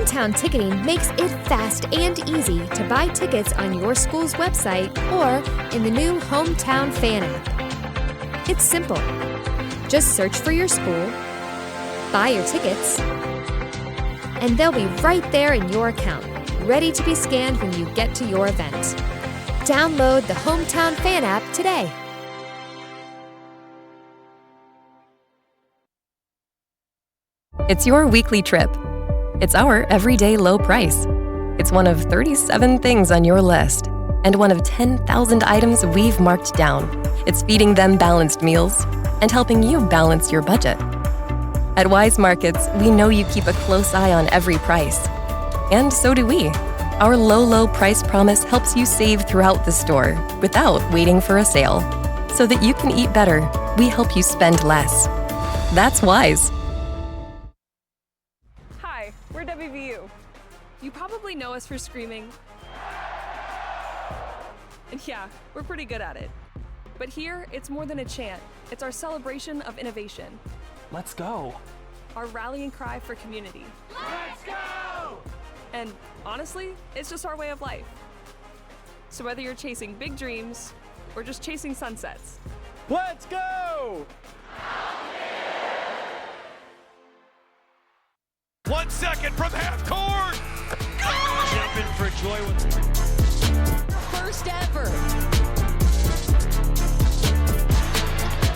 Hometown Ticketing makes it fast and easy to buy tickets on your school's website or in the new Hometown Fan app. It's simple. Just search for your school, buy your tickets, and they'll be right there in your account, ready to be scanned when you get to your event. Download the Hometown Fan app today. It's your weekly trip. It's our everyday low price. It's one of 37 things on your list and one of 10,000 items we've marked down. It's feeding them balanced meals and helping you balance your budget. At Wise Markets, we know you keep a close eye on every price. And so do we. Our low price promise helps you save throughout the store without waiting for a sale. So that you can eat better, we help you spend less. That's Wise. Hi, we're WVU. You probably know us for screaming. And yeah, we're pretty good at it. But here, it's more than a chant. It's our celebration of innovation. Let's go. Our rallying cry for community. Let's go! And honestly, it's just our way of life. So whether you're chasing big dreams or just chasing sunsets, let's go! 1 second from half court! Jumping for joy with first ever.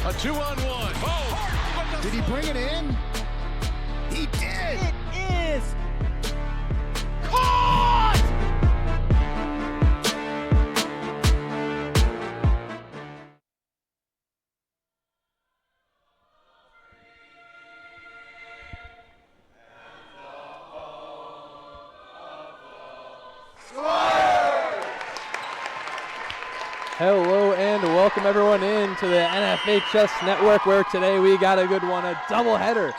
A 2-on-1. Oh! Did he bring it in? He did! It is Caught! Hello and welcome everyone in to the NFHS Network, where today we got a good one, a doubleheader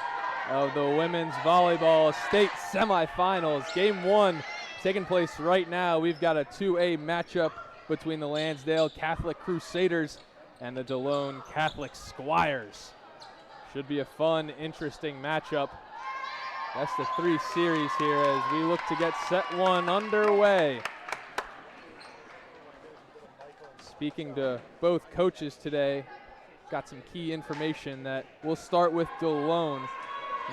of the women's volleyball state semifinals. Game 1 taking place right now. We've got a 2A matchup between the Lansdale Catholic Crusaders and the DeLone Catholic Squires. Should be a fun, interesting matchup. That's the 3 series here as we look to get set 1 underway. Speaking to both coaches today, got some key information that we'll start with DeLone.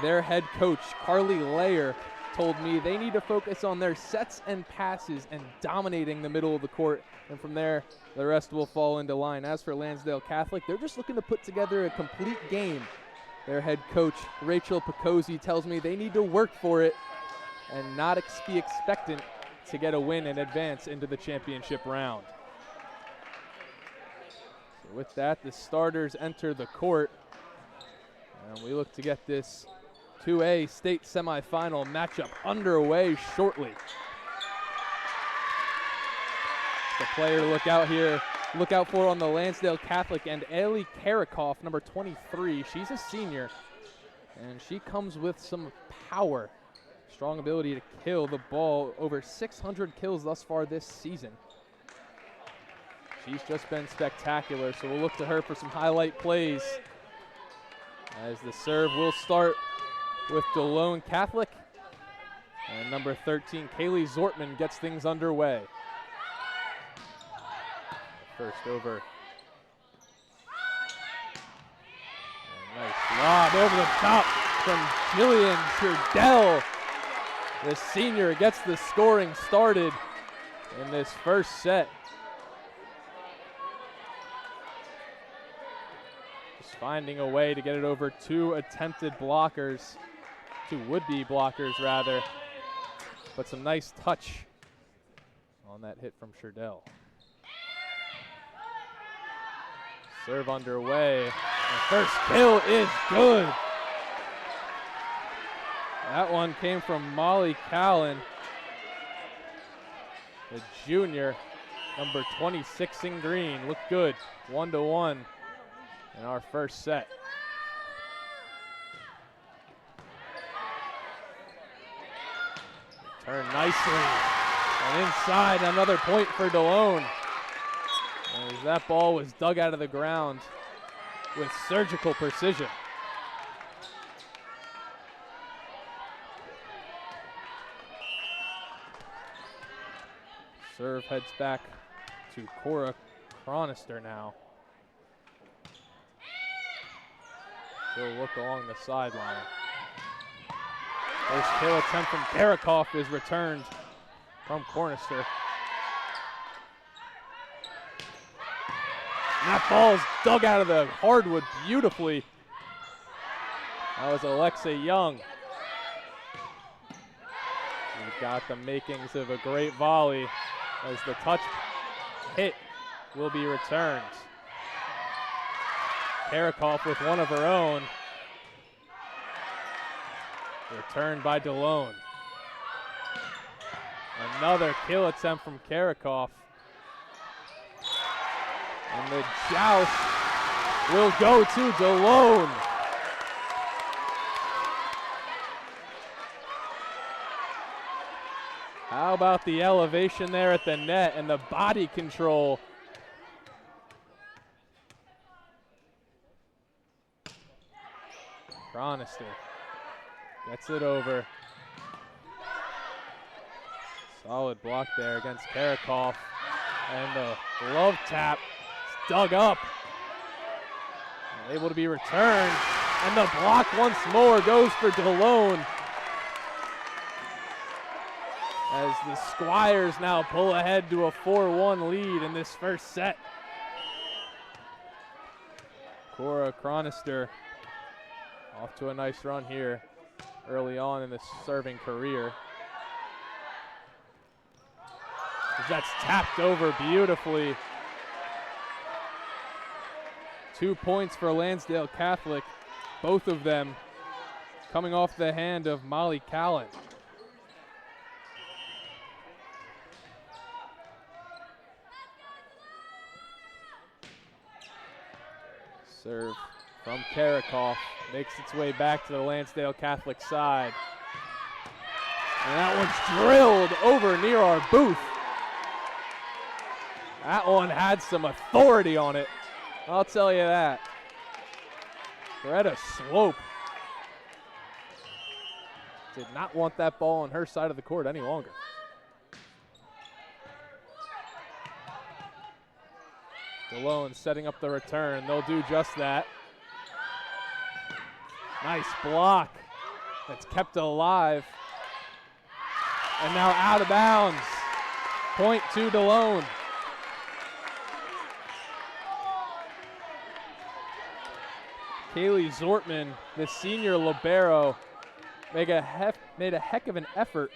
Their head coach, Carly Layer, told me they need to focus on their sets and passes and dominating the middle of the court, and from there, the rest will fall into line. As for Lansdale Catholic, they're just looking to put together a complete game. Their head coach, Rachel Picozzi, tells me they need to work for it and not be expectant to get a win and advance into the championship round. With that, the starters enter the court, and we look to get this 2A state semifinal matchup underway shortly. The player to look out for on the Lansdale Catholic and Ellie Karakoff, number 23. She's a senior, and she comes with some power, strong ability to kill the ball, over 600 kills thus far this season. She's just been spectacular, so we'll look to her for some highlight plays. As the serve will start with DeLone Catholic. And number 13, Kaylee Zortman, gets things underway. First over. And nice lob over the top from Jillian Trudell. The senior gets the scoring started in this first set. Finding a way to get it over 2 attempted blockers, 2 would-be blockers rather, but some nice touch on that hit from Sherdell. Serve underway, the first kill is good. That one came from Molly Callen, the junior, number 26 in green. Looked good, 1-1. In our first set. Turn nicely. And inside, another point for DeLone. As that ball was dug out of the ground with surgical precision. Serve heads back to Cora Cronister now. She'll look along the sideline. First kill attempt from Karakoff is returned from Cronister. And that ball's dug out of the hardwood beautifully. That was Alexa Young. We've got the makings of a great volley as the touch hit will be returned. Karakoff with one of her own. Returned by DeLone. Another kill attempt from Karakoff. And the joust will go to DeLone. How about the elevation there at the net and the body control? Cronister gets it over. Solid block there against Karakoff. And the glove tap is dug up. And able to be returned. And the block once more goes for DeLone. As the Squires now pull ahead to a 4-1 lead in this first set. Cora Cronister off to a nice run here early on in the serving career. That's tapped over beautifully. 2 points for Lansdale Catholic, both of them coming off the hand of Molly Callen. Serve from Karakoff, makes its way back to the Lansdale Catholic side. And that one's drilled over near our booth. That one had some authority on it, I'll tell you that. Greta Slope did not want that ball on her side of the court any longer. DeLone setting up the return. They'll do just that. Nice block. That's kept alive. And now out of bounds. Point to DeLone. Kaylee Zortman, the senior libero, made a heck of an effort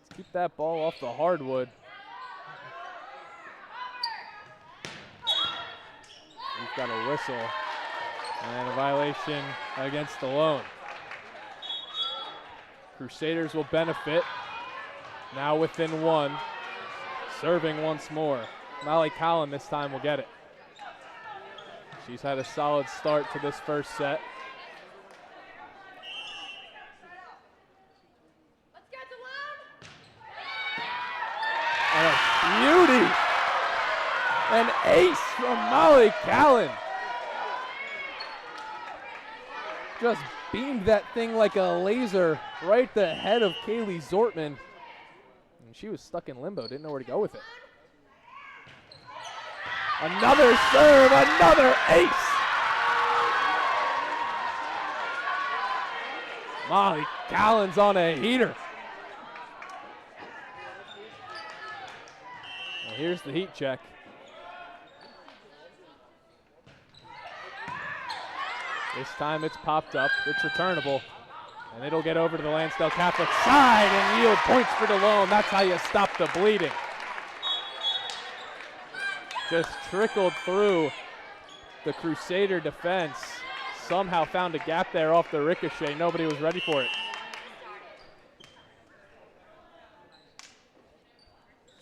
to keep that ball off the hardwood. We've got a whistle and a violation against DeLone. Crusaders will benefit. Now within one. Serving once more. Molly Callen this time will get it. She's had a solid start to this first set. Let's get DeLone! And a beauty! An ace from Molly Callen. Just beamed that thing like a laser right the head of Kaylee Zortman. And she was stuck in limbo, didn't know where to go with it. Another serve, another ace. Molly Callen's on a heater. Well, here's the heat check. This time it's popped up, it's returnable, and it'll get over to the Lansdale Catholic side and yield points for DeLone. That's how you stop the bleeding. Just trickled through the Crusader defense. Somehow found a gap there off the ricochet. Nobody was ready for it.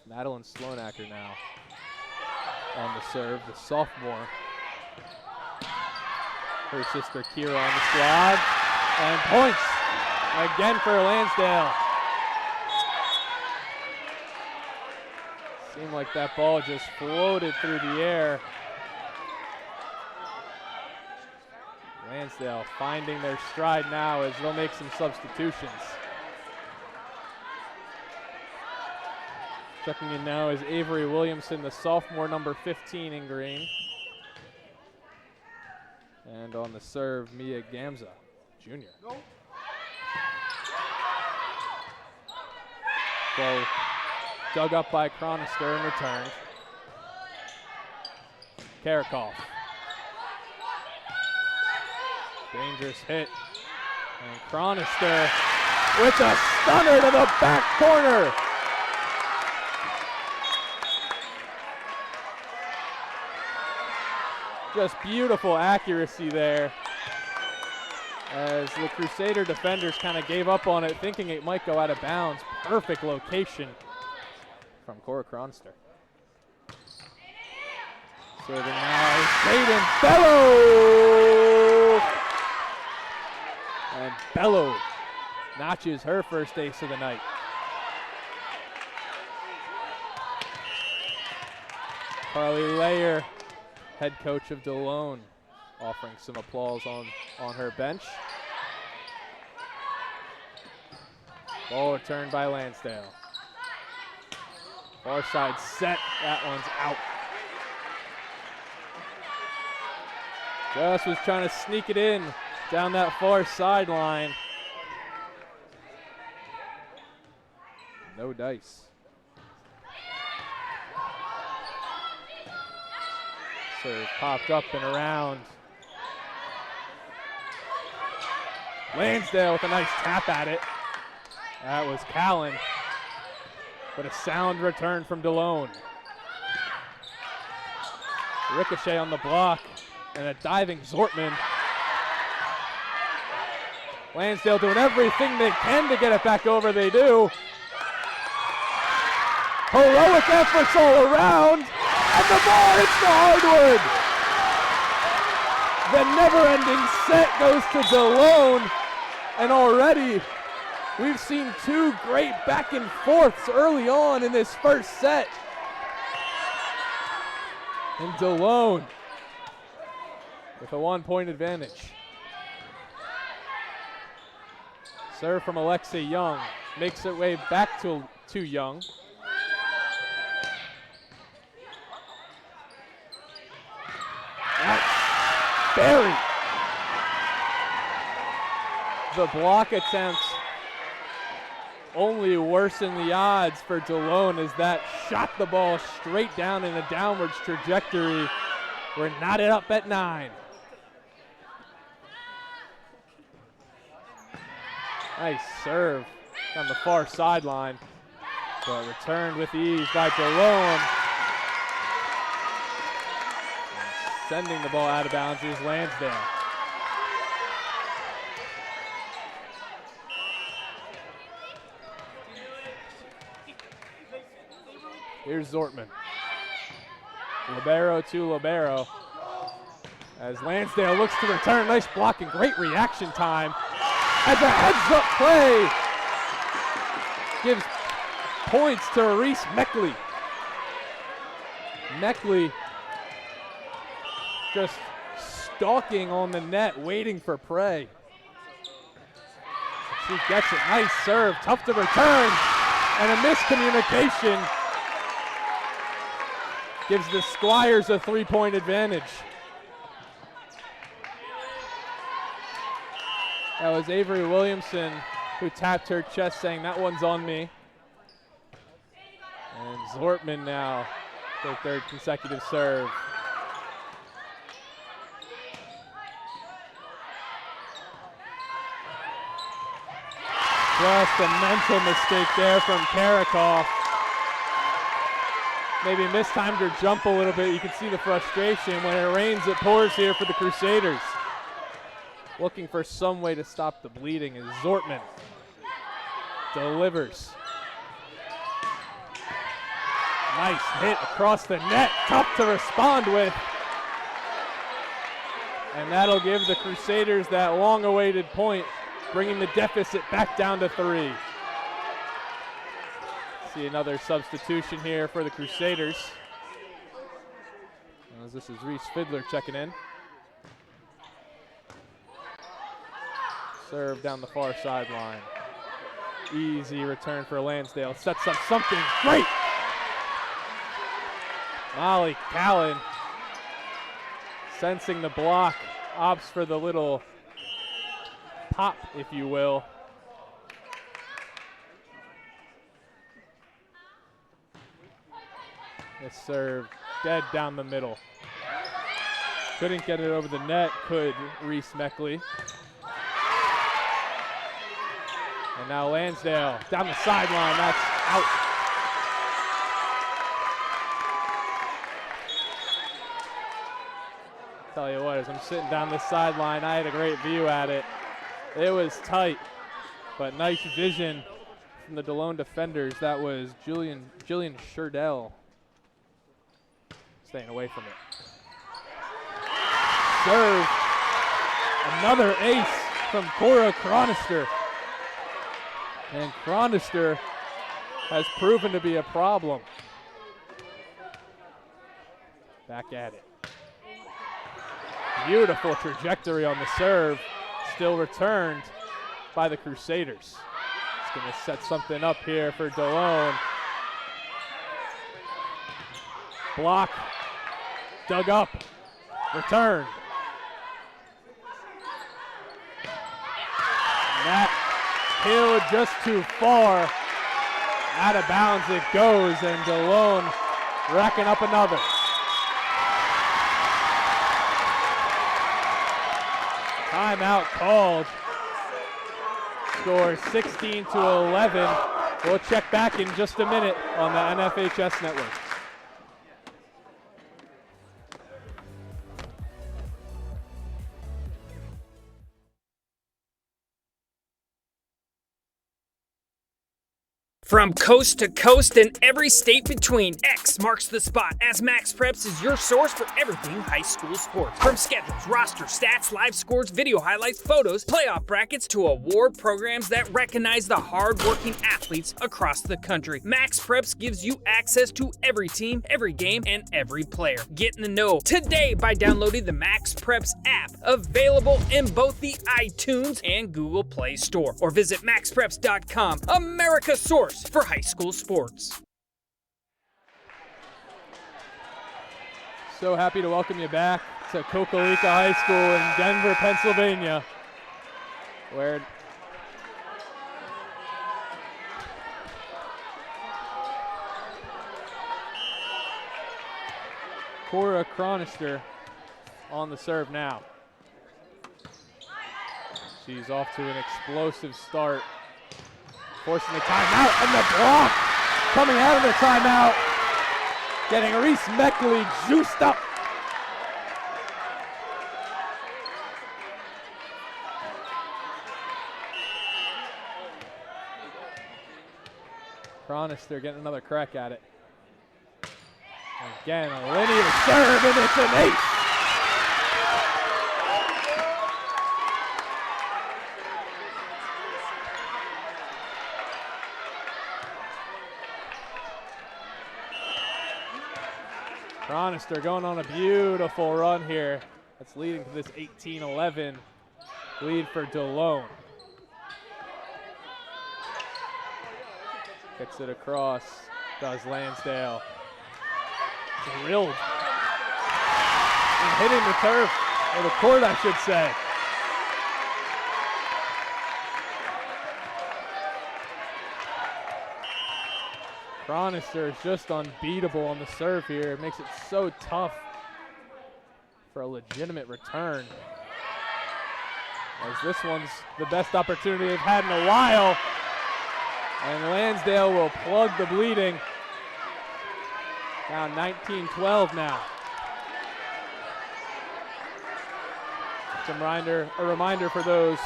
Madeline Sloanacker now on the serve, the sophomore. Her sister Kira on the squad. And points again for Lansdale. Seemed like that ball just floated through the air. Lansdale finding their stride now as they'll make some substitutions. Checking in now is Avery Williamson, the sophomore, number 15 in green. And on the serve, Mia Gamza, junior. Ball dug up by Cronister and returned. Karakoff. Dangerous hit. And Cronister with a stunner to the back corner. Just beautiful accuracy there as the Crusader defenders kind of gave up on it, thinking it might go out of bounds. Perfect location from Cora Cronister. Serving now is Jaden Bello! And Bello notches her first ace of the night. Carly Layer, head coach of DeLone, offering some applause on her bench. Ball returned by Lansdale. Far side set, that one's out. Just was trying to sneak it in down that far sideline. No dice. Serve popped up and around. Lansdale with a nice tap at it. That was Callen. But a sound return from DeLone. Ricochet on the block and a diving Zortman. Lansdale doing everything they can to get it back over. They do. Heroic efforts all around. And the ball hits the hardwood. The never-ending set goes to DeLone. And already we've seen two great back and forths early on in this first set. And DeLone with a 1-point advantage. Serve from Alexei Young. Makes it way back to Young. That's buried. The block attempt only worsened the odds for DeLone as that shot the ball straight down in a downwards trajectory. We're knotted up at 9. Nice serve on the far sideline, but returned with ease by DeLone. Sending the ball out of bounds is Lansdale. Here's Zortman. Libero to Libero. As Lansdale looks to return, nice block and great reaction time. As a heads-up play gives points to Reese Meckley. Meckley just stalking on the net, waiting for prey. She gets it, nice serve, tough to return, and a miscommunication gives the Squires a 3-point advantage. That was Avery Williamson who tapped her chest saying, "That one's on me." And Zortman now, their third consecutive serve. Just a mental mistake there from Karakoff. Maybe mistimed her jump a little bit. You can see the frustration. When it rains, it pours here for the Crusaders. Looking for some way to stop the bleeding as Zortman delivers. Nice hit across the net, tough to respond with. And that'll give the Crusaders that long-awaited point, bringing the deficit back down to 3. See another substitution here for the Crusaders. As this is Reese Fiddler checking in. Serve down the far sideline. Easy return for Lansdale. Sets up something great Molly Callen sensing the block, opts for the little pop, if you will. This serve dead down the middle. Couldn't get it over the net, could Reese Meckley. And now Lansdale down the sideline, that's out. Tell you what, as I'm sitting down this sideline, I had a great view at it. It was tight, but nice vision from the DeLone defenders. That was Jillian Sherdell staying away from it. Serve, another ace from Cora Cronister. And Cronister has proven to be a problem. Back at it. Beautiful trajectory on the serve, still returned by the Crusaders. It's going to set something up here for DeLone. Block, dug up, return. And that killed just too far. Out of bounds it goes, and DeLone racking up another. Timeout called. Score 16-11. We'll check back in just a minute on the NFHS network. From coast to coast and every state between, X marks the spot as Max Preps is your source for everything high school sports. From schedules, roster, stats, live scores, video highlights, photos, playoff brackets, to award programs that recognize the hard-working athletes across the country. Max Preps gives you access to every team, every game, and every player. Get in the know today by downloading the Max Preps app, available in both the iTunes and Google Play Store. Or visit maxpreps.com, America's source for high school sports. So happy to welcome you back to Kokalika High School in Denver, Pennsylvania, where Cora Cronister on the serve now. She's off to an explosive start. Forcing the timeout, and the block coming out of the timeout. Getting Reese Meckley juiced up. Cronister getting another crack at it. Again, a linear serve, and it's an ace. Cronister going on a beautiful run here. That's leading to this 18-11 lead for DeLone. Gets it across, does Lansdale. Drilled. And hitting the turf, or the court I should say. Cronister is just unbeatable on the serve here. It makes it so tough for a legitimate return. As this one's the best opportunity they've had in a while. And Lansdale will plug the bleeding. Down 19-12 now. A reminder for those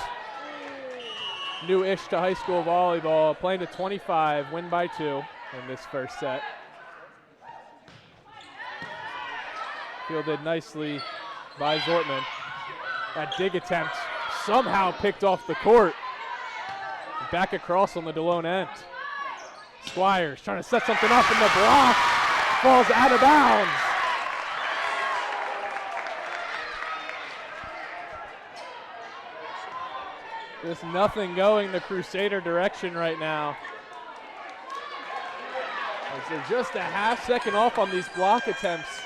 new-ish to high school volleyball, playing to 25, win by 2 in this first set. Fielded nicely by Zortman. That dig attempt somehow picked off the court. Back across on the DeLone end. Squires trying to set something up, and the block falls out of bounds. There's nothing going the Crusader direction right now. As they're just a half second off on these block attempts.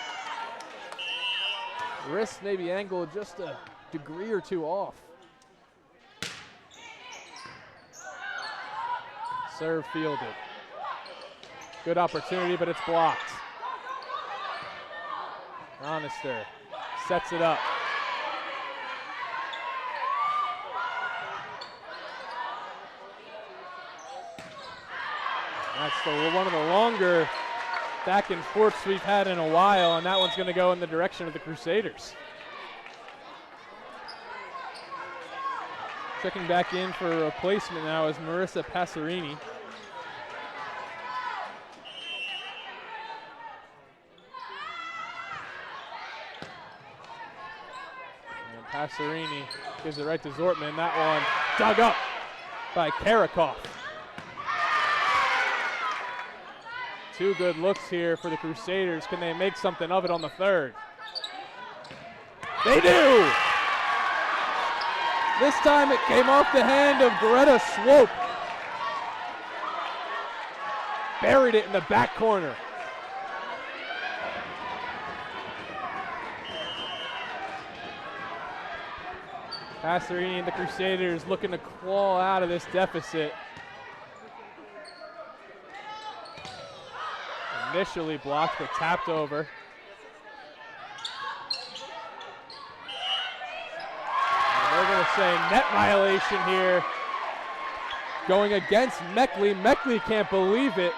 Wrists maybe angled just a degree or two off. Serve fielded. Good opportunity, but it's blocked. Onister sets it up. That's one of the longer back and forths we've had in a while, and that one's going to go in the direction of the Crusaders. Checking back in for a replacement now is Marissa Passerini. And Passerini gives it right to Zortman. That one dug up by Karakoff. Two good looks here for the Crusaders. Can they make something of it on the third? They do! This time it came off the hand of Greta Swope. Buried it in the back corner. Passerini and the Crusaders looking to claw out of this deficit. Initially blocked but tapped over. And they're going to say net violation here. Going against Meckley. Meckley can't believe it.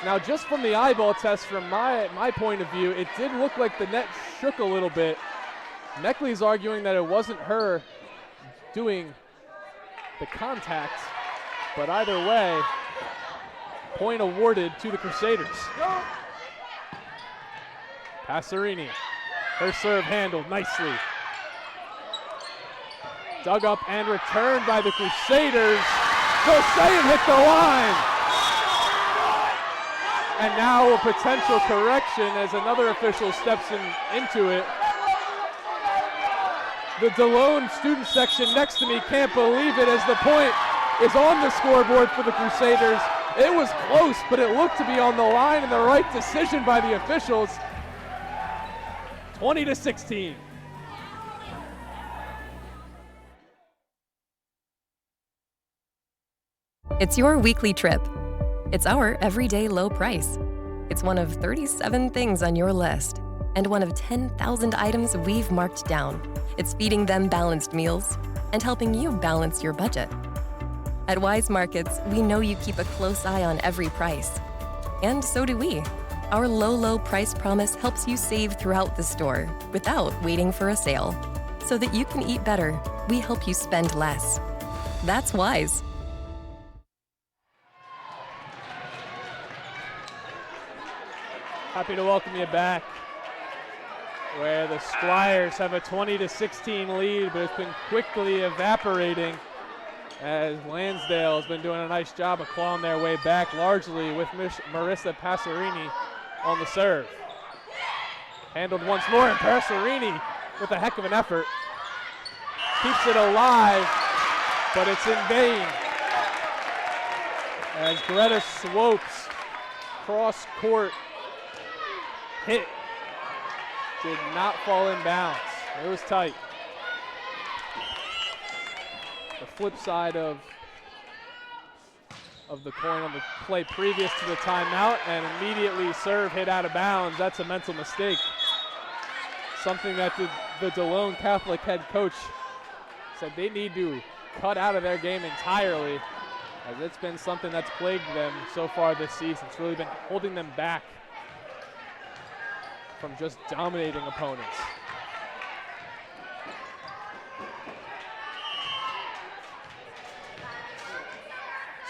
Now just from the eyeball test from my point of view, it did look like the net shook a little bit. Meckley's arguing that it wasn't her doing the contact, but either way, point awarded to the Crusaders. Passerini, her serve handled nicely. Dug up and returned by the Crusaders. Gosayan hit the line. And now a potential correction as another official steps into it. The DeLone student section next to me can't believe it as the point is on the scoreboard for the Crusaders. It was close, but it looked to be on the line and the right decision by the officials. 20-16. It's your weekly trip. It's our everyday low price. It's one of 37 things on your list and one of 10,000 items we've marked down. It's feeding them balanced meals and helping you balance your budget. At Wise Markets, we know you keep a close eye on every price. And so do we. Our low price promise helps you save throughout the store without waiting for a sale. So that you can eat better, we help you spend less. That's Wise. Happy to welcome you back, where the Squires have a 20-16 lead, but it's been quickly evaporating as Lansdale has been doing a nice job of clawing their way back, largely with Marissa Passerini on the serve. Handled once more, and Passerini with a heck of an effort. Keeps it alive, but it's in vain. As Greta Swope's cross-court hit did not fall in bounds. It was tight. The flip side of the coin on the play previous to the timeout, and immediately serve hit out of bounds. That's a mental mistake. Something that the DeLone Catholic head coach said they need to cut out of their game entirely, as it's been something that's plagued them so far this season. It's really been holding them back from just dominating opponents.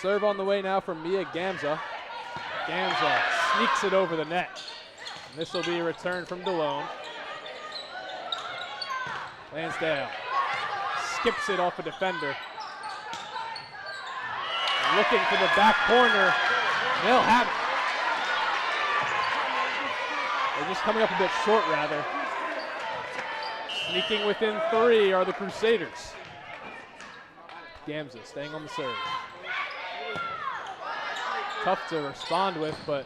Serve on the way now from Mia Gamza. Gamza sneaks it over the net. And this will be a return from DeLone. Lansdale skips it off a defender. Looking for the back corner. They'll have it. They're just coming up a bit short, rather. Sneaking within 3 are the Crusaders. Gamza staying on the serve. tough to respond with, but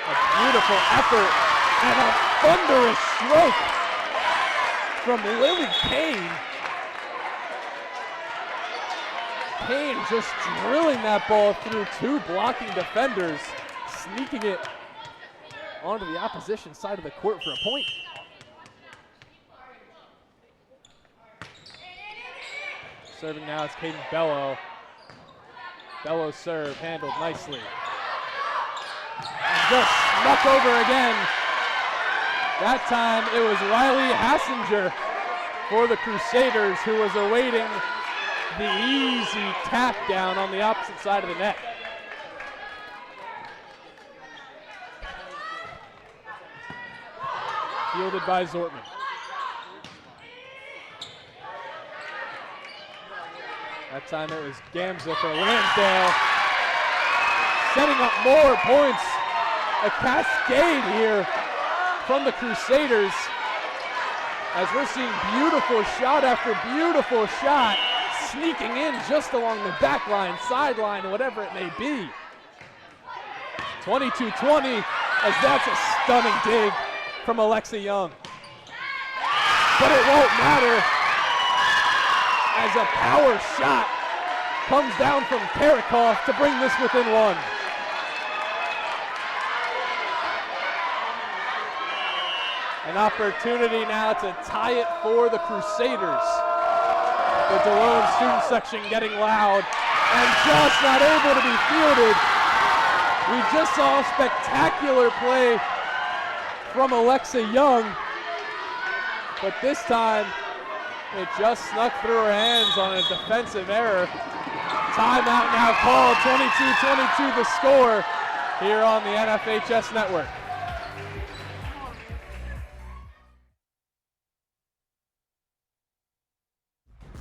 a beautiful effort and a thunderous stroke from Lily Kane. Kane just drilling that ball through two blocking defenders, sneaking it onto the opposition side of the court for a point. Serving now is Caden Bello. Bello's serve handled nicely. And just snuck over again. That time it was Riley Hassinger for the Crusaders who was awaiting the easy tap down on the opposite side of the net. Fielded by Zortman. That time it was Gamza for Lansdale. Setting up more points. A cascade here from the Crusaders as we're seeing beautiful shot after beautiful shot sneaking in just along the back line, sideline, whatever it may be. 22-20 as that's a stunning dig from Alexa Young. But it won't matter as a power shot comes down from Karakoff to bring this within one. An opportunity now to tie it for the Crusaders. The DeLone student section getting loud and just not able to be fielded. We just saw a spectacular play from Alexa Young, but this time it just snuck through her hands on a defensive error. Timeout now called, 22-22 the score here on the NFHS Network.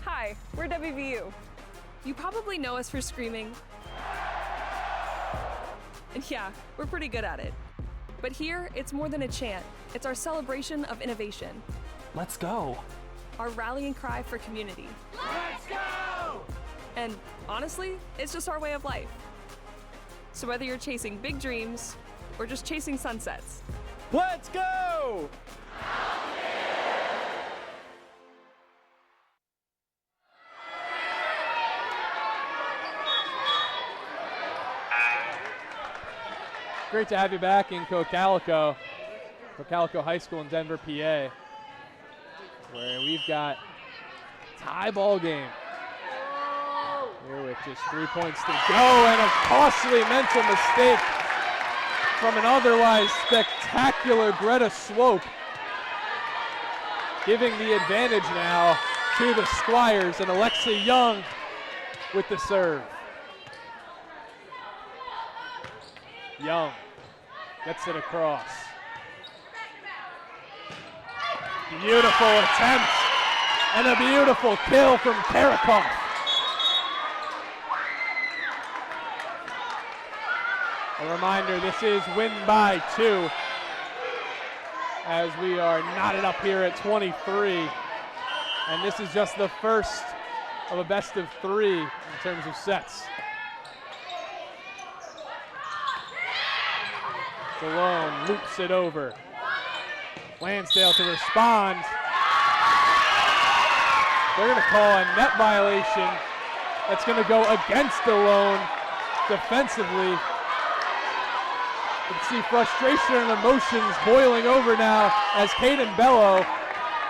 Hi, we're WVU. You probably know us for screaming. And yeah, we're pretty good at it. But here, it's more than a chant. It's our celebration of innovation. Let's go. Our rallying cry for community. Let's go! And honestly, it's just our way of life. So whether you're chasing big dreams or just chasing sunsets, Let's go! Great to have you back in Cocalico High School in Denver, PA, where we've got tie ball game. Here with just 3 points to go and a costly mental mistake from an otherwise spectacular Greta Swope, giving the advantage now to the Squires, and Alexa Young with the serve. Young gets it across. Beautiful attempt and a beautiful kill from Karakoff. A reminder, this is win by 2 as we are knotted up here at 23. And this is just the first of a best of 3 in terms of sets. DeLone loops it over. Lansdale to respond. They're going to call a net violation. That's going to go against DeLone defensively. You can see frustration and emotions boiling over now as Caden Bello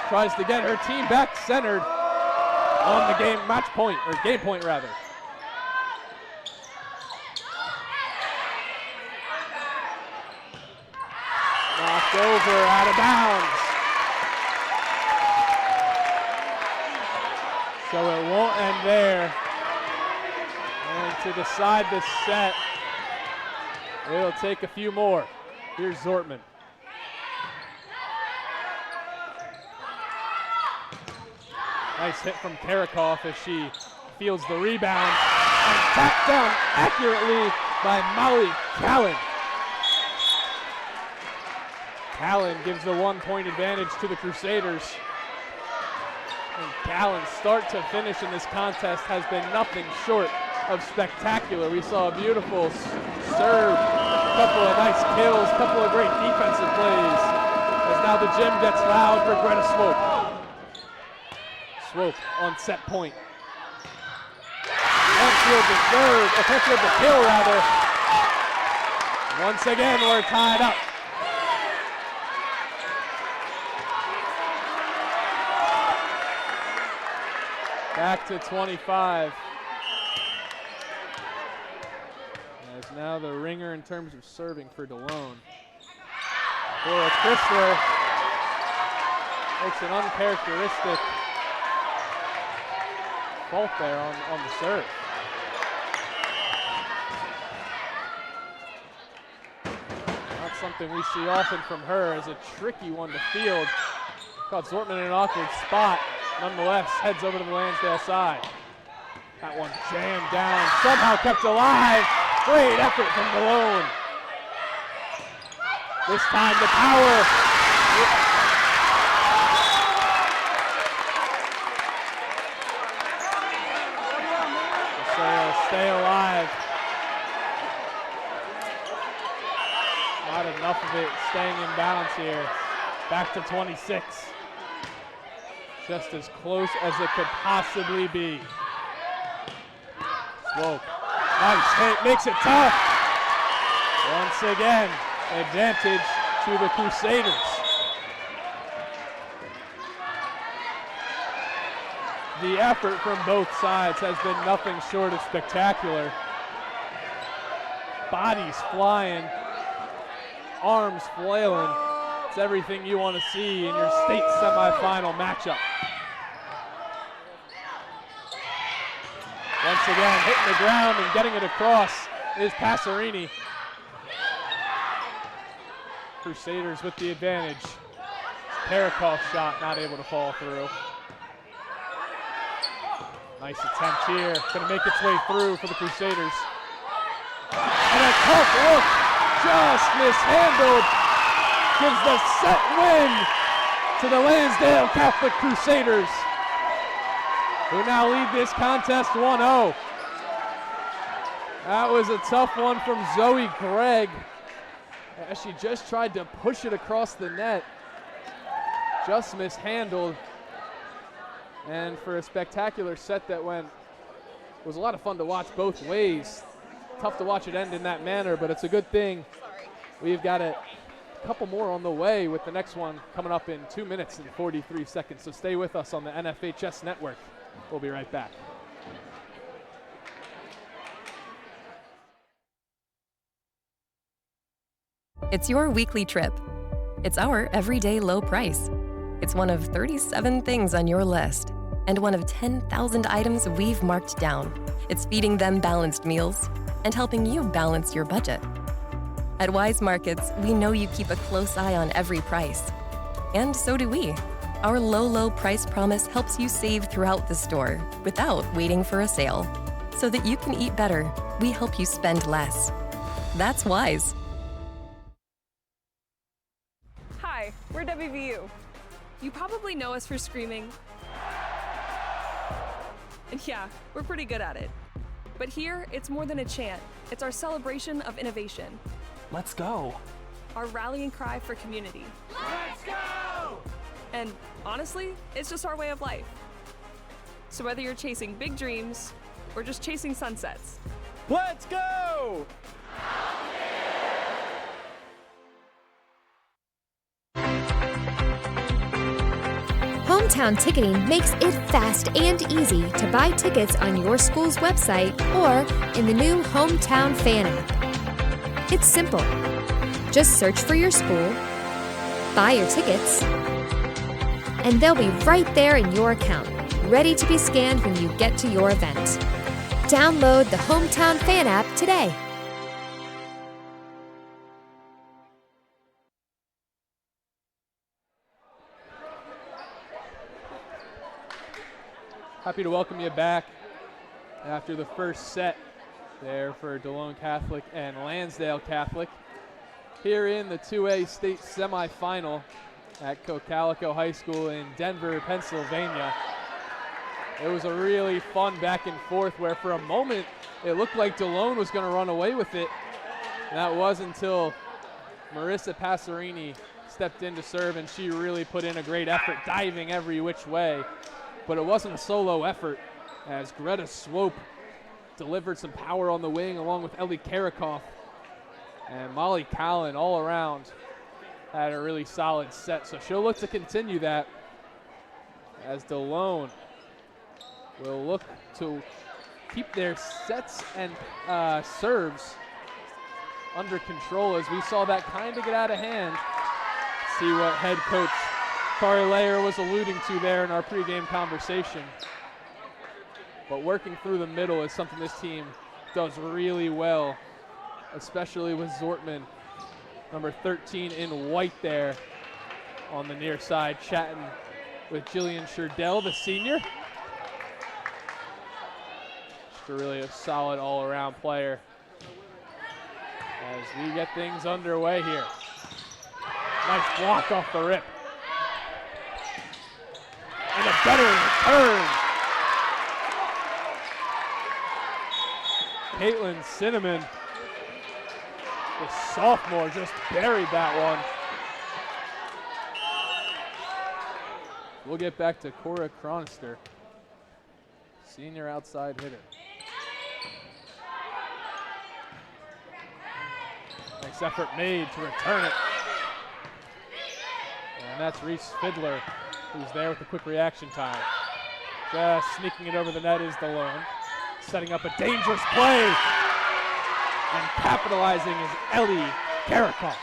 tries to get her team back centered on the game point rather. Knocked over, out of bounds. So it won't end there. And to decide this set, it'll take a few more. Here's Zortman. Nice hit from Karakoff as she fields the rebound and tapped down accurately by Molly Callen. Callen gives the 1 point advantage to the Crusaders. And Callen's start to finish in this contest has been nothing short of spectacular. We saw a beautiful serve. A couple of nice kills, a couple of great defensive plays. As now the gym gets loud for Greta Swope. Swope on set point. Can't field the serve, or can't field the kill rather. Once again, we're tied up. Back to 25. As now the ringer in terms of serving for DeLone. Laura Chrysler makes an uncharacteristic fault there on the serve. Not something we see often from her, as a tricky one to field. Caught Zortman in an awkward spot. Nonetheless, heads over to the Lansdale side. That one jammed down, somehow kept alive. Great effort from DeLone. This time the power. Stay alive. Not enough of it staying in balance here. Back to 26. Just as close as it could possibly be. Swope. Nice hit, makes it tough. Once again, advantage to the Crusaders. The effort from both sides has been nothing short of spectacular. Bodies flying, arms flailing. It's everything you want to see in your state semifinal matchup. Once again, hitting the ground and getting it across is Passerini. Crusaders with the advantage. Parakov's shot not able to fall through. Nice attempt here. Gonna make its way through for the Crusaders. And a tough look, just mishandled. Gives the set win to the Lansdale Catholic Crusaders, who now lead this contest 1-0. That was a tough one from Zoe Gregg, as she just tried to push it across the net. Just mishandled. And for a spectacular set that went, it was a lot of fun to watch both ways. Tough to watch it end in that manner, but it's a good thing. We've got a couple more on the way, with the next one coming up in 2 minutes and 43 seconds. So stay with us on the NFHS Network. We'll be right back. It's your weekly trip. It's our everyday low price. It's one of 37 things on your list, and one of 10,000 items we've marked down. It's feeding them balanced meals and helping you balance your budget. At Wise Markets, we know you keep a close eye on every price. And so do we. Our low price promise helps you save throughout the store without waiting for a sale. So that you can eat better, we help you spend less. That's Wise. Hi, we're WVU. You probably know us for screaming. And yeah, we're pretty good at it. But here, it's more than a chant. It's our celebration of innovation. Let's go. Our rallying cry for community. Let's go! And honestly, it's just our way of life. So whether you're chasing big dreams or just chasing sunsets, Let's go! Hometown Ticketing makes it fast and easy to buy tickets on your school's website or in the new Hometown Fan app. It's simple. Just search for your school, buy your tickets, and they'll be right there in your account, ready to be scanned when you get to your event. Download the Hometown Fan app today. Happy to welcome you back after the first set there for DeLone Catholic and Lansdale Catholic here in the 2A state semifinal at Cocalico High School in Denver, Pennsylvania. It was a really fun back and forth where for a moment it looked like DeLone was going to run away with it, And that was until Marissa Passerini stepped in to serve, and she really put in a great effort, diving every which way. But it wasn't a solo effort, as Greta Swope delivered some power on the wing along with Ellie Karakoff. And Molly Callen all around had a really solid set. So she'll look to continue that, as DeLone will look to keep their sets and serves under control, as we saw that kind of get out of hand. See what head coach Carly Layer was alluding to there in our pregame conversation. But working through the middle is something this team does really well, especially with Zortman, number 13 in white there on the near side, chatting with Jillian Sherdell, the senior. Just really a solid all-around player as we get things underway here. Nice block off the rip. And a better return. Caitlin Cinnamon, the sophomore, just buried that one. We'll get back to Cora Cronister, senior outside hitter. Nice effort made to return it. And that's Reese Fiddler, who's there with the quick reaction time. Just sneaking it over the net is DeLone. Setting up a dangerous play. And capitalizing is Ellie Karakoff.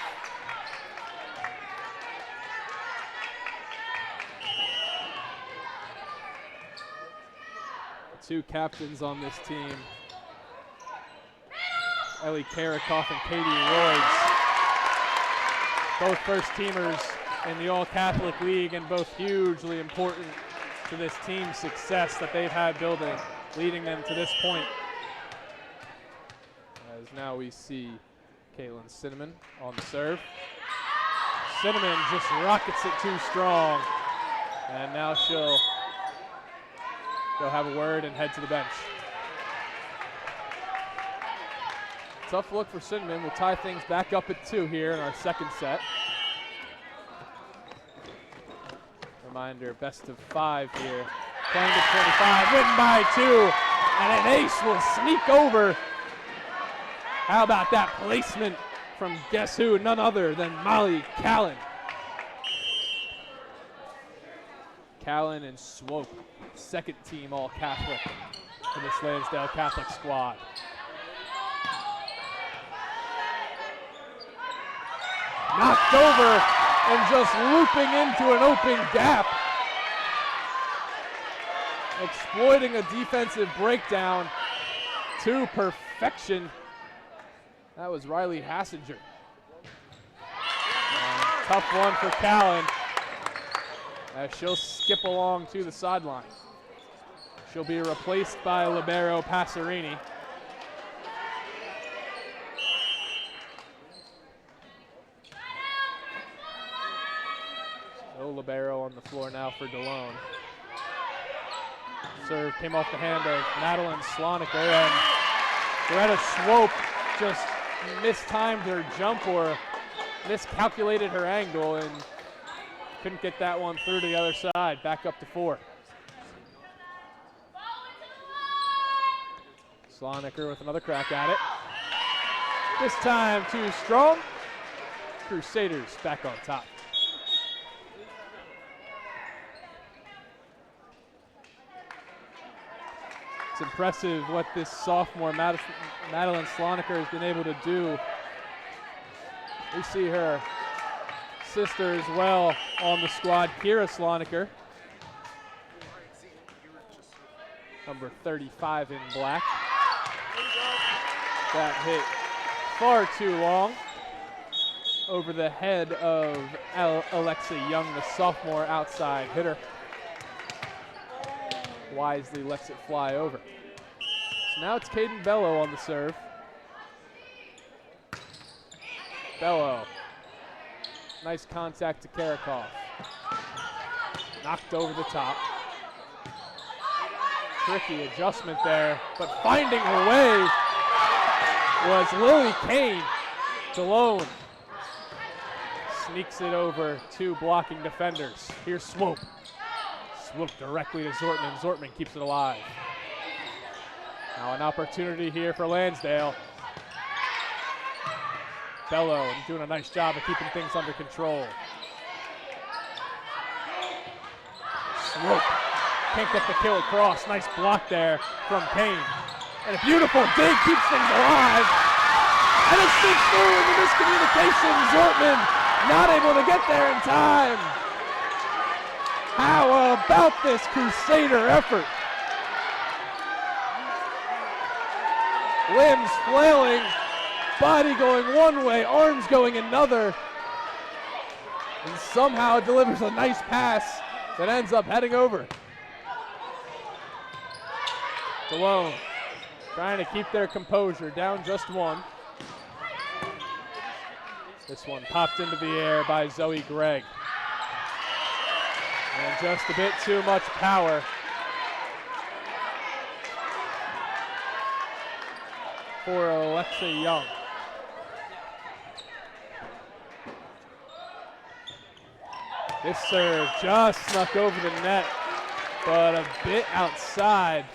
Two captains on this team, Ellie Karakoff and Katie Royds, both first-teamers in the All-Catholic League and both hugely important to this team's success that they've had building, leading them to this point. As now we see Caitlin Cinnamon on the serve. Cinnamon just rockets it too strong, and now she'll go have a word and head to the bench. Tough look for Cinnamon. We'll tie things back up at 2 here in our second set. Reminder, best of 5 here. Playing to 25, win by 2, and an ace will sneak over. How about that placement from guess who? None other than Molly Callen. Callen and Swope, second team All-Catholic for this Lansdale Catholic squad. Knocked over and just looping into an open gap. Exploiting a defensive breakdown to perfection. That was Riley Hassinger. And tough one for Callen, as she'll skip along to the sideline. She'll be replaced by libero Passerini. No libero on the floor now for DeLone. Serve came off the hand of Madeline Sloniker, and Greta Swope just mistimed her jump or miscalculated her angle and couldn't get that one through to the other side. Back up to 4. Sloniker with another crack at it. This time too strong. Crusaders back on top. It's impressive what this sophomore Madeline Sloniker has been able to do. We see her sister as well on the squad, Kira Sloniker, number 35 in black. That hit far too long over the head of Alexa Young, the sophomore outside hitter. Wisely lets it fly over. So now it's Caden Bello on the serve. Bello. Nice contact to Karakoff. Knocked over the top. Tricky adjustment there, but finding her way was Lily Kane. DeLone sneaks it over two blocking defenders. Here's Swope. Swope directly to Zortman. Zortman keeps it alive. Now an opportunity here for Lansdale. Bello doing a nice job of keeping things under control. Swope can't get the kill across. Nice block there from Kane. And a beautiful dig keeps things alive. And it sneaks through in the miscommunication. Zortman not able to get there in time. How about this Crusader effort? Limbs flailing, body going one way, arms going another. And somehow delivers a nice pass that ends up heading over. DeLone trying to keep their composure, down just one. This one popped into the air by Zoe Gregg. And just a bit too much power. For Alexa Young. This serve just snuck over the net, but a bit outside.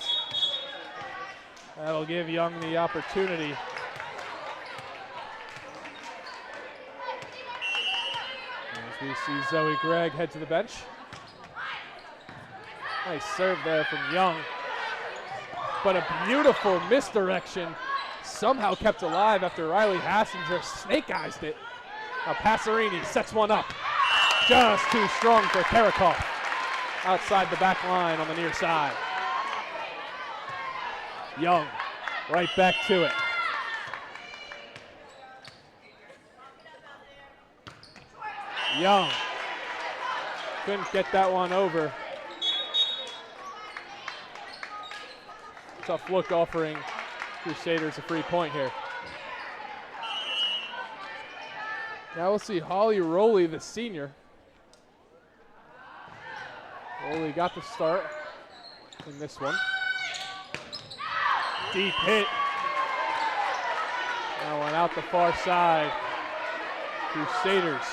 That'll give Young the opportunity. As we see Zoe Gregg head to the bench. Nice serve there from Young, but a beautiful misdirection. Somehow kept alive after Riley Hassinger snake-eyes it. Now Passerini sets one up. Just too strong for Karakov. Outside the back line on the near side. Young right back to it. Young couldn't get that one over. Tough look offering Crusaders a free point here. Now we'll see Holly Rowley, the senior. Rowley got the start in this one. Deep hit. That one out the far side. Crusaders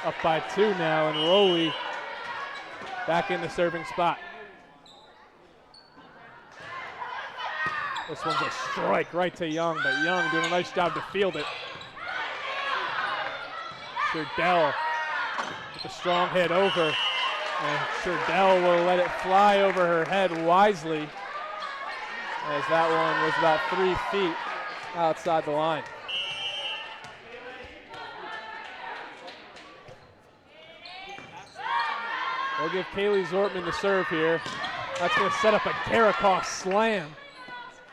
up by 2 now, and Rowley back in the serving spot. This one's a strike right to Young, but Young doing a nice job to field it. Sherdell with a strong hit over, and Sherdell will let it fly over her head wisely, as that one was about 3 feet outside the line. They'll give Kaylee Zortman the serve here. That's going to set up a Karakov slam,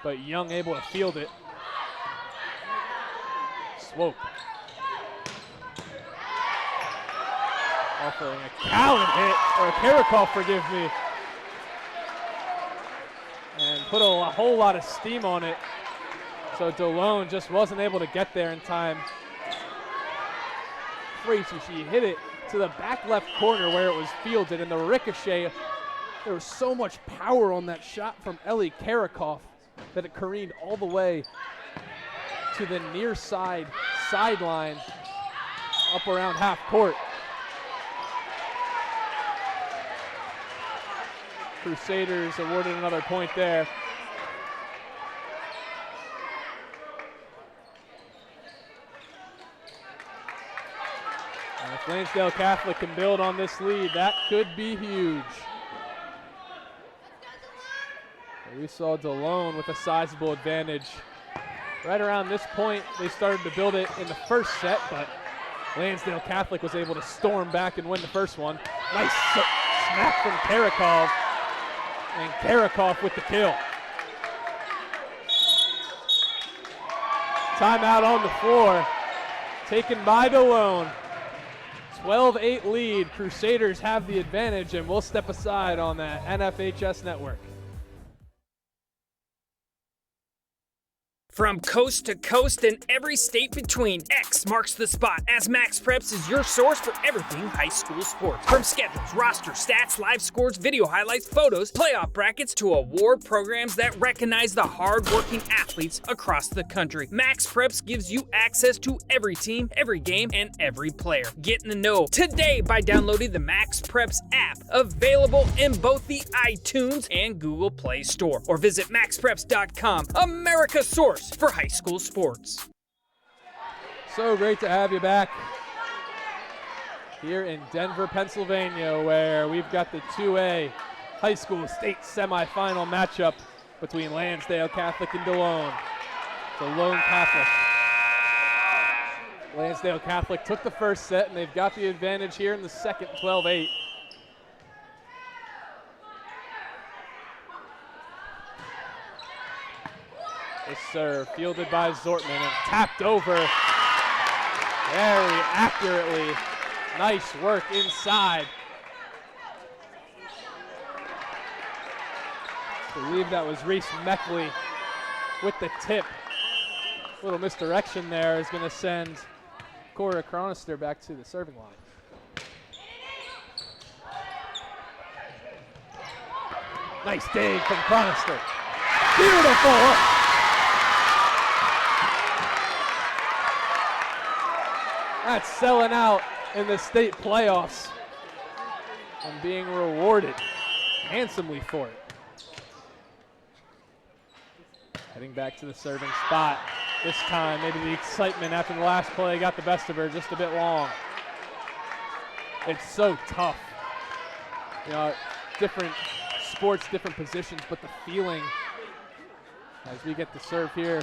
but Young able to field it. Swope. Offering a Callen hit, or a Karakov, forgive me. And put a whole lot of steam on it. So DeLone just wasn't able to get there in time. Crazy, she hit it to the back left corner where it was fielded, and the ricochet, there was so much power on that shot from Ellie Karakov that it careened all the way to the near side sideline up around half court. Crusaders awarded another point there. And if Lansdale Catholic can build on this lead, that could be huge. We saw DeLone with a sizable advantage. Right around this point, they started to build it in the first set, but Lansdale Catholic was able to storm back and win the first one. Nice smack from Karakov, and Karakov with the kill. Timeout on the floor, taken by DeLone. 12-8 lead, Crusaders have the advantage, and we'll step aside on that NFHS network. From coast to coast and every state between, X marks the spot as Max Preps is your source for everything high school sports. From schedules, roster, stats, live scores, video highlights, photos, playoff brackets, to award programs that recognize the hard-working athletes across the country. Max Preps gives you access to every team, every game, and every player. Get in the know today by downloading the Max Preps app, available in both the iTunes and Google Play Store. Or visit maxpreps.com, America's source for high school sports. So great to have you back here in Denver, Pennsylvania, where we've got the 2A high school state semifinal matchup between Lansdale Catholic and DeLone. DeLone Catholic. Lansdale Catholic took the first set, and they've got the advantage here in the second, 12-8. This serve fielded by Zortman and tapped over very accurately. Nice work inside. I believe that was Reese Meckley with the tip. A little misdirection there is going to send Cora Cronister back to the serving line. Nice dig from Cronister. Beautiful. That's selling out in the state playoffs and being rewarded handsomely for it. Heading back to the serving spot. This time, maybe the excitement after the last play got the best of her just a bit long. It's so tough. You know, different sports, different positions, but the feeling as we get the serve here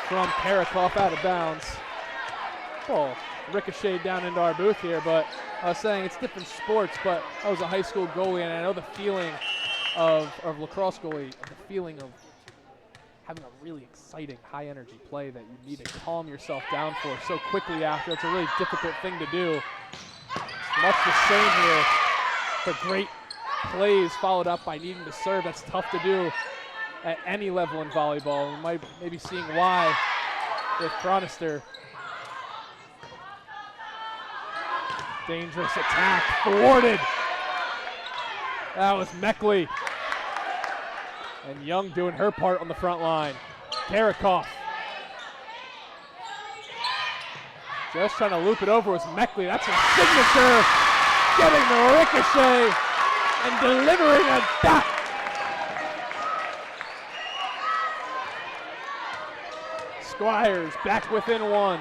from Parakoff out of bounds. Ball ricocheted down into our booth here, but I was saying it's different sports, but I was a high school goalie, and I know the feeling of lacrosse goalie, the feeling of having a really exciting, high-energy play that you need to calm yourself down for so quickly after. It's a really difficult thing to do. It's much the same here for great plays followed up by needing to serve. That's tough to do at any level in volleyball. We might maybe seeing why with Cronister. Dangerous attack, thwarted. That was Meckley. And Young doing her part on the front line. Parakoff. Just trying to loop it over was Meckley. That's her signature. Getting the ricochet and delivering a dot. Squires back within one.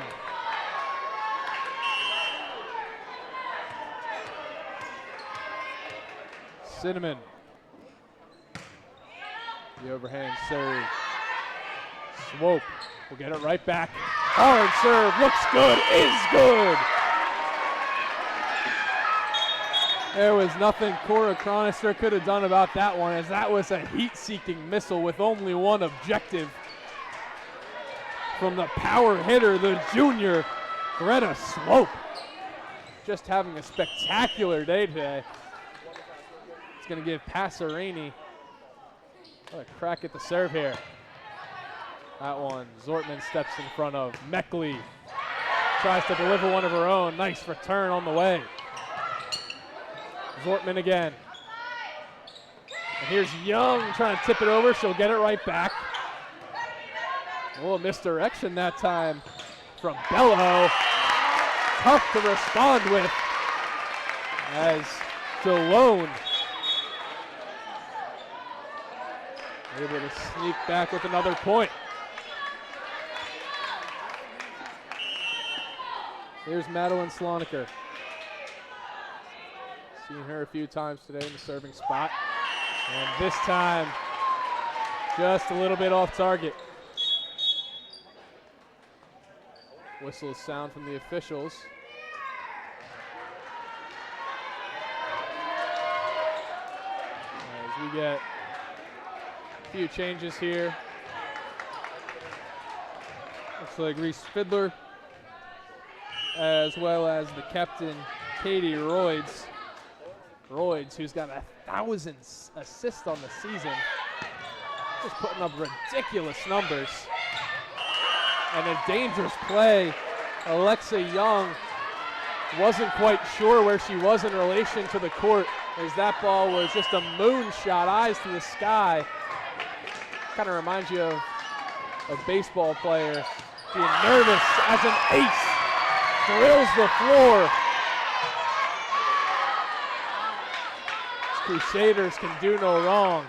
Cinnamon. The overhand serve. Swope will get it right back. Hard serve, looks good, is good. There was nothing Cora Cronister could have done about that one, as that was a heat-seeking missile with only one objective. From the power hitter, the junior, Greta Swope. Just having a spectacular day today. Going to give Passerini a crack at the serve here. That one, Zortman steps in front of. Meckley tries to deliver one of her own. Nice return on the way. Zortman again. And here's Young trying to tip it over. She'll get it right back. A little misdirection that time from Bello. Tough to respond with as DeLone able to sneak back with another point. Here's Madeline Sloniker. Seen her a few times today in the serving spot. And this time, just a little bit off target. Whistles sound from the officials. As we get a few changes here. Looks like Reese Fiddler, as well as the captain, Katie Royds. Royds, who's got 1,000 assists on the season. just putting up ridiculous numbers. And a dangerous play. Alexa Young wasn't quite sure where she was in relation to the court, as that ball was just a moonshot, eyes to the sky. Kind of reminds you of a baseball player being nervous as an ace drills the floor. These Crusaders can do no wrong.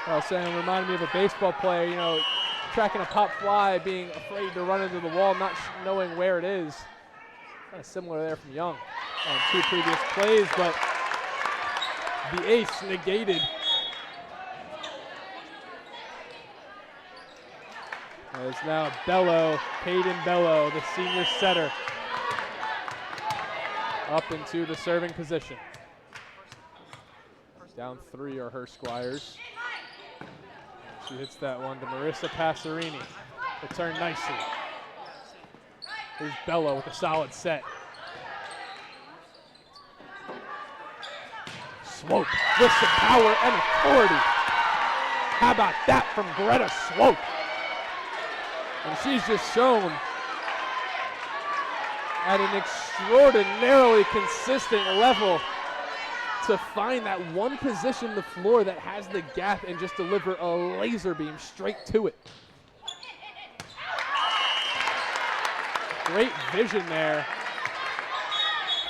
I was saying, it reminded me of a baseball player, you know, tracking a pop fly, being afraid to run into the wall, not knowing where it is. Kind of similar there from Young on 2 previous plays, but the ace negated. As now Bello, Peyton Bello, the senior setter, up into the serving position. Down 3 are her Squires. She hits that one to Marissa Passerini. Return nicely. Here's Bello with a solid set. Swope with some power and authority. How about that from Greta Swope? And she's just shown at an extraordinarily consistent level to find that one position on the floor that has the gap and just deliver a laser beam straight to it. Great vision there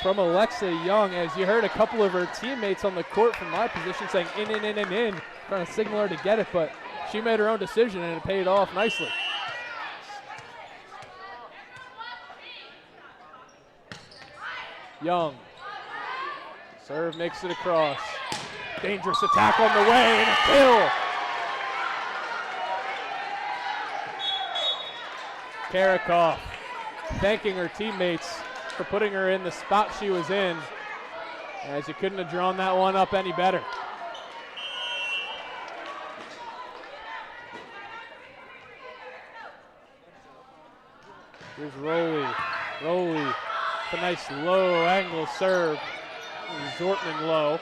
from Alexa Young, as you heard a couple of her teammates on the court from my position saying in, trying to signal her to get it, but she made her own decision and it paid off nicely. Young. Serve makes it across. Dangerous attack on the way and a kill. Karikoff thanking her teammates for putting her in the spot she was in, as you couldn't have drawn that one up any better. Here's Rowley. Rowley with a nice low angle serve. Zortman low.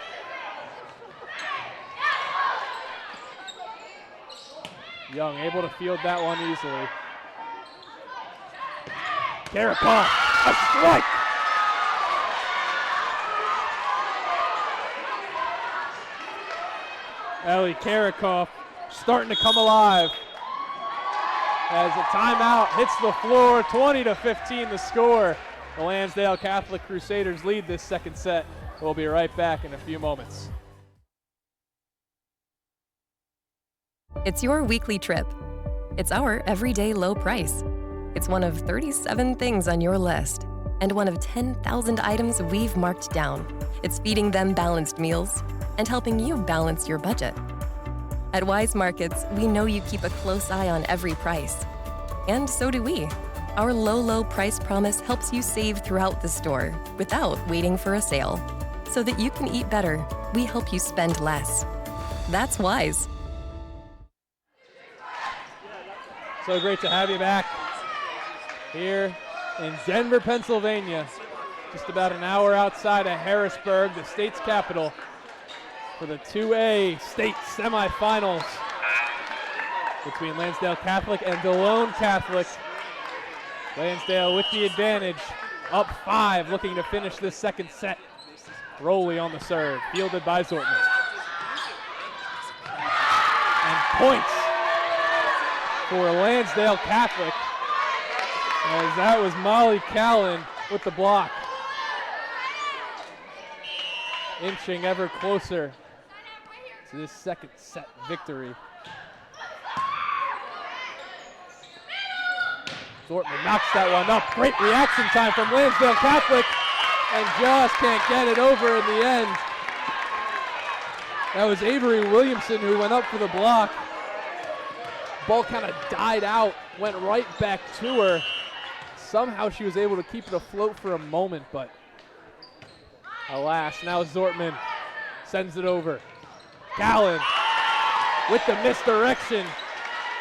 Young able to field that one easily. Karikoff, a strike! Ellie Karikoff starting to come alive. As a timeout hits the floor, 20-15 the score. The Lansdale Catholic Crusaders lead this second set. We'll be right back in a few moments. It's your weekly trip. It's our everyday low price. It's one of 37 things on your list, and one of 10,000 items we've marked down. It's feeding them balanced meals and helping you balance your budget. At Wise Markets, we know you keep a close eye on every price. And so do we. Our low price promise helps you save throughout the store without waiting for a sale. So that you can eat better, we help you spend less. That's Wise. So great to have you back here in Denver, Pennsylvania. Just about an hour outside of Harrisburg, the state's capital, for the 2A state semifinals between Lansdale Catholic and DeLone Catholic. Lansdale with the advantage, up 5, looking to finish this second set. Rowley on the serve, fielded by Zortman. And points for Lansdale Catholic, as that was Molly Callen with the block. Inching ever closer to this second set victory. Zortman knocks that one up. Great reaction time from Lansdale Catholic, and just can't get it over in the end. That was Avery Williamson who went up for the block. Ball kind of died out, went right back to her. Somehow she was able to keep it afloat for a moment, but alas, now Zortman sends it over. Callen with the misdirection.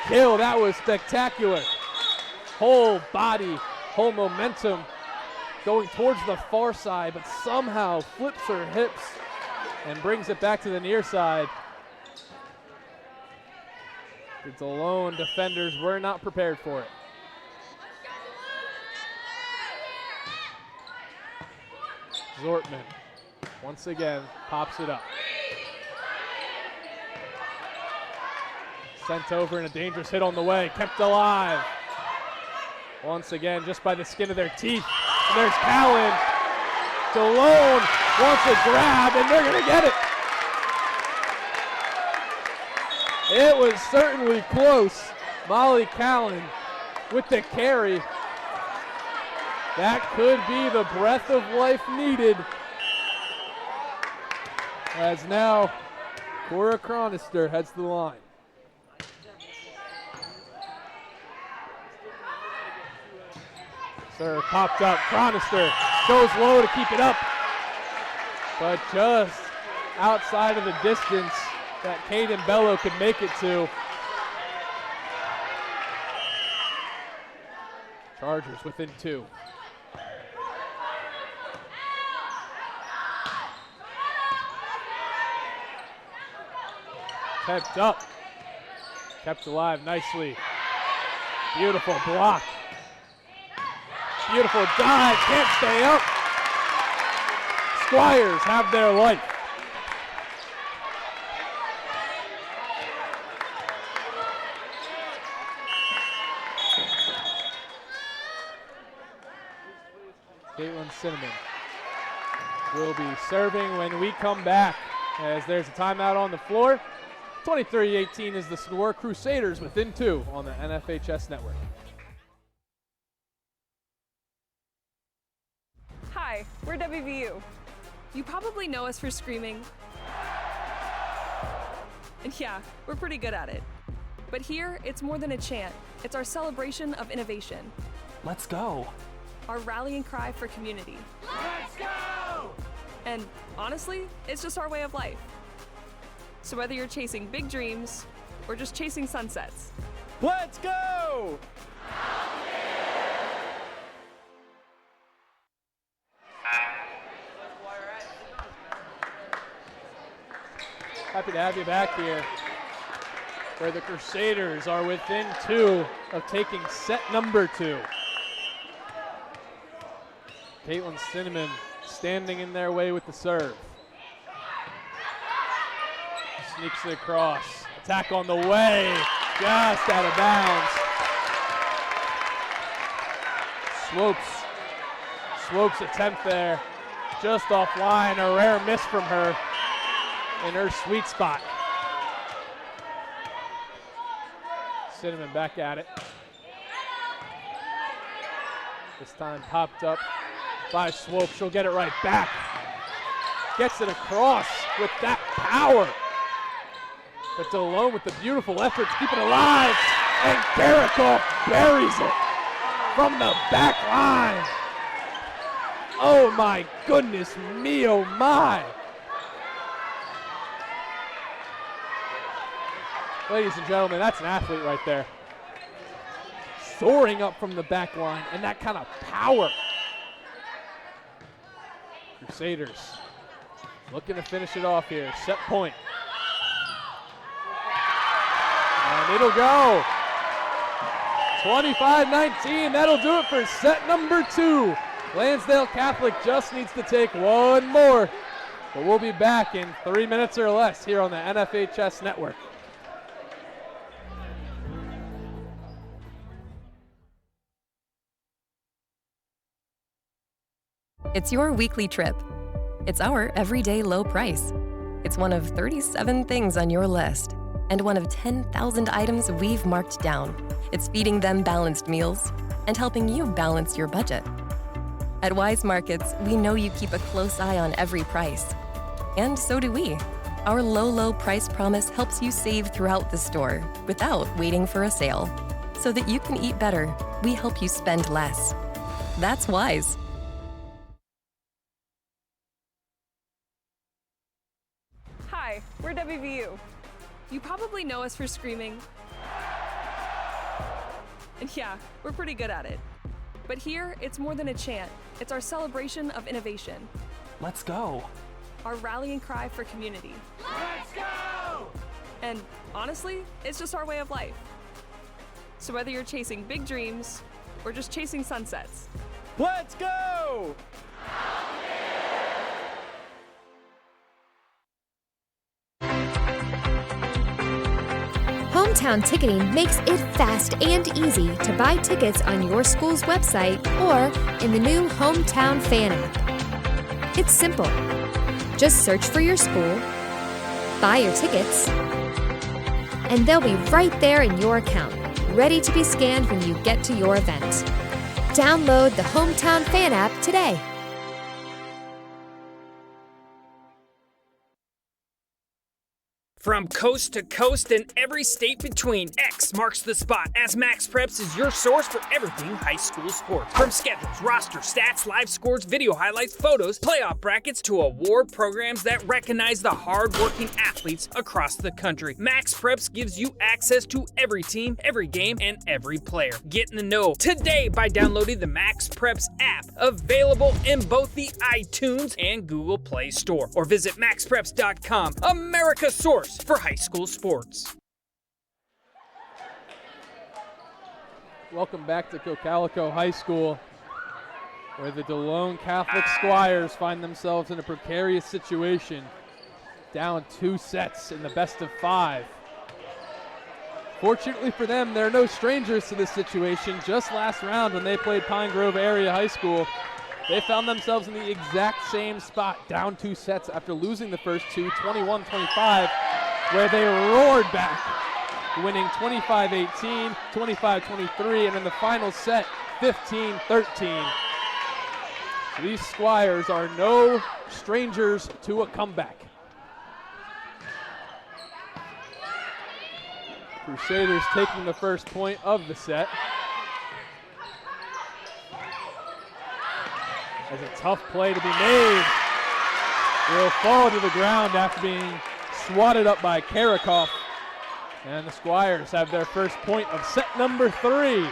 Kill, that was spectacular. Whole body, whole momentum going towards the far side, but somehow flips her hips and brings it back to the near side. The DeLone defenders were not prepared for it. Zortman once again pops it up. Sent over in a dangerous hit on the way, kept alive. Once again, just by the skin of their teeth. And there's Callen. DeLone wants a grab, and they're going to get it. It was certainly close. Molly Callen with the carry. That could be the breath of life needed. As now, Cora Cronister heads to the line. Serve popped up. Cronister goes low to keep it up. But just outside of the distance that Caden Bello could make it to. Chargers within 2. Kept up. Kept alive nicely. Beautiful block. Beautiful dive, can't stay up. Squires have their life. Caitlin Cinnamon will be serving when we come back, as there's a timeout on the floor. 23-18 is the score. Crusaders within 2 on the NFHS network. Hi, we're WVU. You probably know us for screaming. And yeah, we're pretty good at it. But here, it's more than a chant. It's our celebration of innovation. Let's go. Our rallying cry for community. Let's go! And honestly, it's just our way of life. So whether you're chasing big dreams or just chasing sunsets, Let's go! Happy to have you back here, where the Crusaders are within 2 of taking set number 2. Caitlin Cinnamon standing in their way with the serve. Sneaks it across. Attack on the way. Just out of bounds. Swope's attempt there. Just offline. A rare miss from her in her sweet spot. Cinnamon back at it. This time popped up by Swope. She'll get it right back. Gets it across with that power. But DeLone with the beautiful effort to keep it alive. And Garikoff buries it from the back line. Oh my goodness me, oh my. Ladies and gentlemen, that's an athlete right there. Soaring up from the back line, and that kind of power. Crusaders looking to finish it off here. Set point. And it'll go. 25-19, that'll do it for set number 2. Lansdale Catholic just needs to take one more. But we'll be back in 3 minutes or less here on the NFHS Network. It's your weekly trip. It's our everyday low price. It's one of 37 things on your list, and one of 10,000 items we've marked down. It's feeding them balanced meals and helping you balance your budget. At Wise Markets, we know you keep a close eye on every price. And so do we. Our low price promise helps you save throughout the store without waiting for a sale. So that you can eat better, we help you spend less. That's Wise. Hi, we're WVU. You probably know us for screaming. And yeah, we're pretty good at it. But here, it's more than a chant. It's our celebration of innovation. Let's go. Our rallying cry for community. Let's go! And honestly, it's just our way of life. So whether you're chasing big dreams or just chasing sunsets, Let's go! Hometown Ticketing makes it fast and easy to buy tickets on your school's website or in the new Hometown Fan app. It's simple. Just search for your school, buy your tickets, and they'll be right there in your account, ready to be scanned when you get to your event. Download the Hometown Fan app today. From coast to coast and every state between, X marks the spot as Max Preps is your source for everything high school sports. From schedules, roster, stats, live scores, video highlights, photos, playoff brackets, to award programs that recognize the hard-working athletes across the country. Max Preps gives you access to every team, every game, and every player. Get in the know today by downloading the Max Preps app, available in both the iTunes and Google Play Store. Or visit maxpreps.com, America's source for high school sports. Welcome back to Cocalico High School, where the DeLone Catholic Squires find themselves in a precarious situation, down 2 sets in the best of 5. Fortunately for them, they're no strangers to this situation. Just last round when they played Pine Grove Area High School, they found themselves in the exact same spot, down 2 sets after losing the first two, 21-25, where they roared back, winning 25-18, 25-23, and in the final set, 15-13. So these Squires are no strangers to a comeback. Crusaders taking the first point of the set. As a tough play to be made. Will fall to the ground after being swatted up by Karakoff. And the Squires have their first point of set number 3.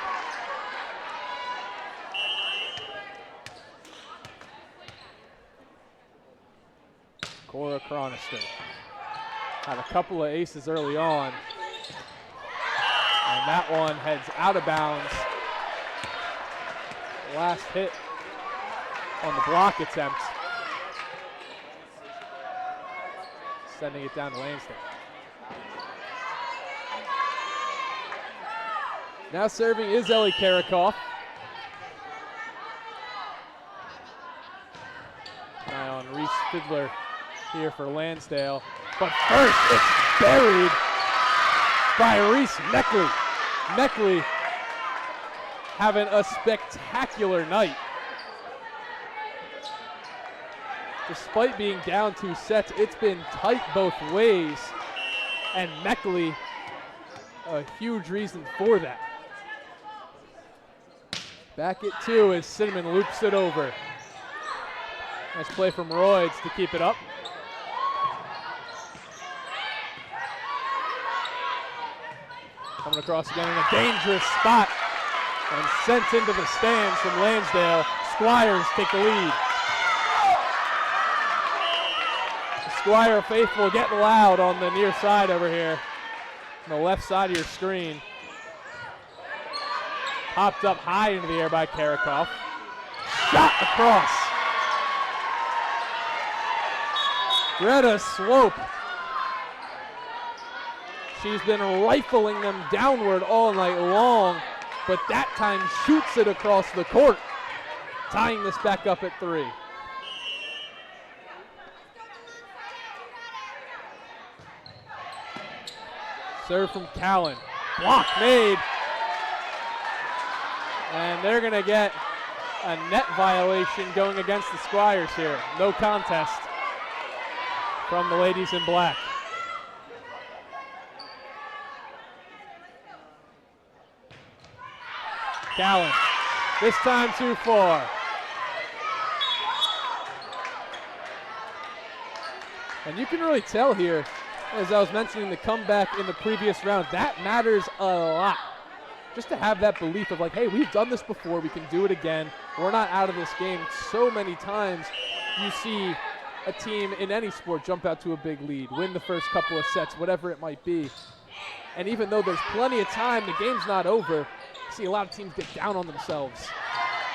Cora Cronister had a couple of aces early on. And that one heads out of bounds. Last hit on the block attempt, sending it down to Lansdale. Now serving is Ellie Karakoff. Eye on Reese Fiddler here for Lansdale. But first, it's buried by Reese Meckley. Meckley having a spectacular night. Despite being down 2 sets, it's been tight both ways, and Meckley a huge reason for that. Back at 2 as Cinnamon loops it over. Nice play from Royds to keep it up. Coming across again in a dangerous spot and sent into the stands from Lansdale. Squires take the lead. Squire faithful getting loud on the near side over here. On the left side of your screen. Popped up high into the air by Karakoff. Shot across. Greta Swope. She's been rifling them downward all night long, but that time shoots it across the court, tying this back up at 3. Serve from Callen. Block made. And they're going to get a net violation going against the Squires here. No contest from the ladies in black. Callen, this time too far. And you can really tell here, as I was mentioning the comeback in the previous round, that matters a lot. Just to have that belief of like, hey, we've done this before, we can do it again. We're not out of this game. So many times you see a team in any sport jump out to a big lead, win the first couple of sets, whatever it might be. And even though there's plenty of time, the game's not over, you see a lot of teams get down on themselves.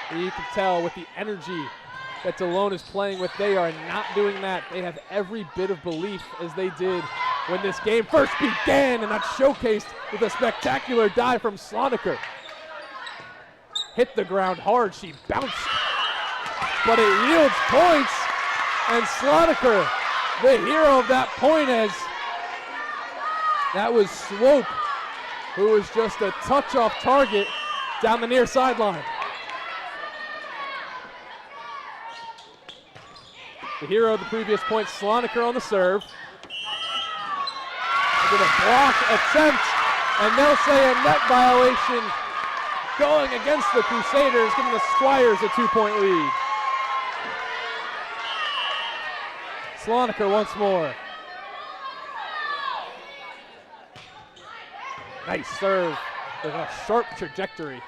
And you can tell with the energy that DeLone is playing with, they are not doing that. They have every bit of belief as they did when this game first began, and that's showcased with a spectacular dive from Sloniker. Hit the ground hard, she bounced, but it yields points, and Sloniker, the hero of that point, as that was Swope, who was just a touch off target down the near sideline. The hero of the previous point, Sloniker on the serve. With a block attempt, and they'll say a net violation going against the Crusaders, giving the Squires a 2-point lead. Sloniker once more. Nice serve with a sharp trajectory.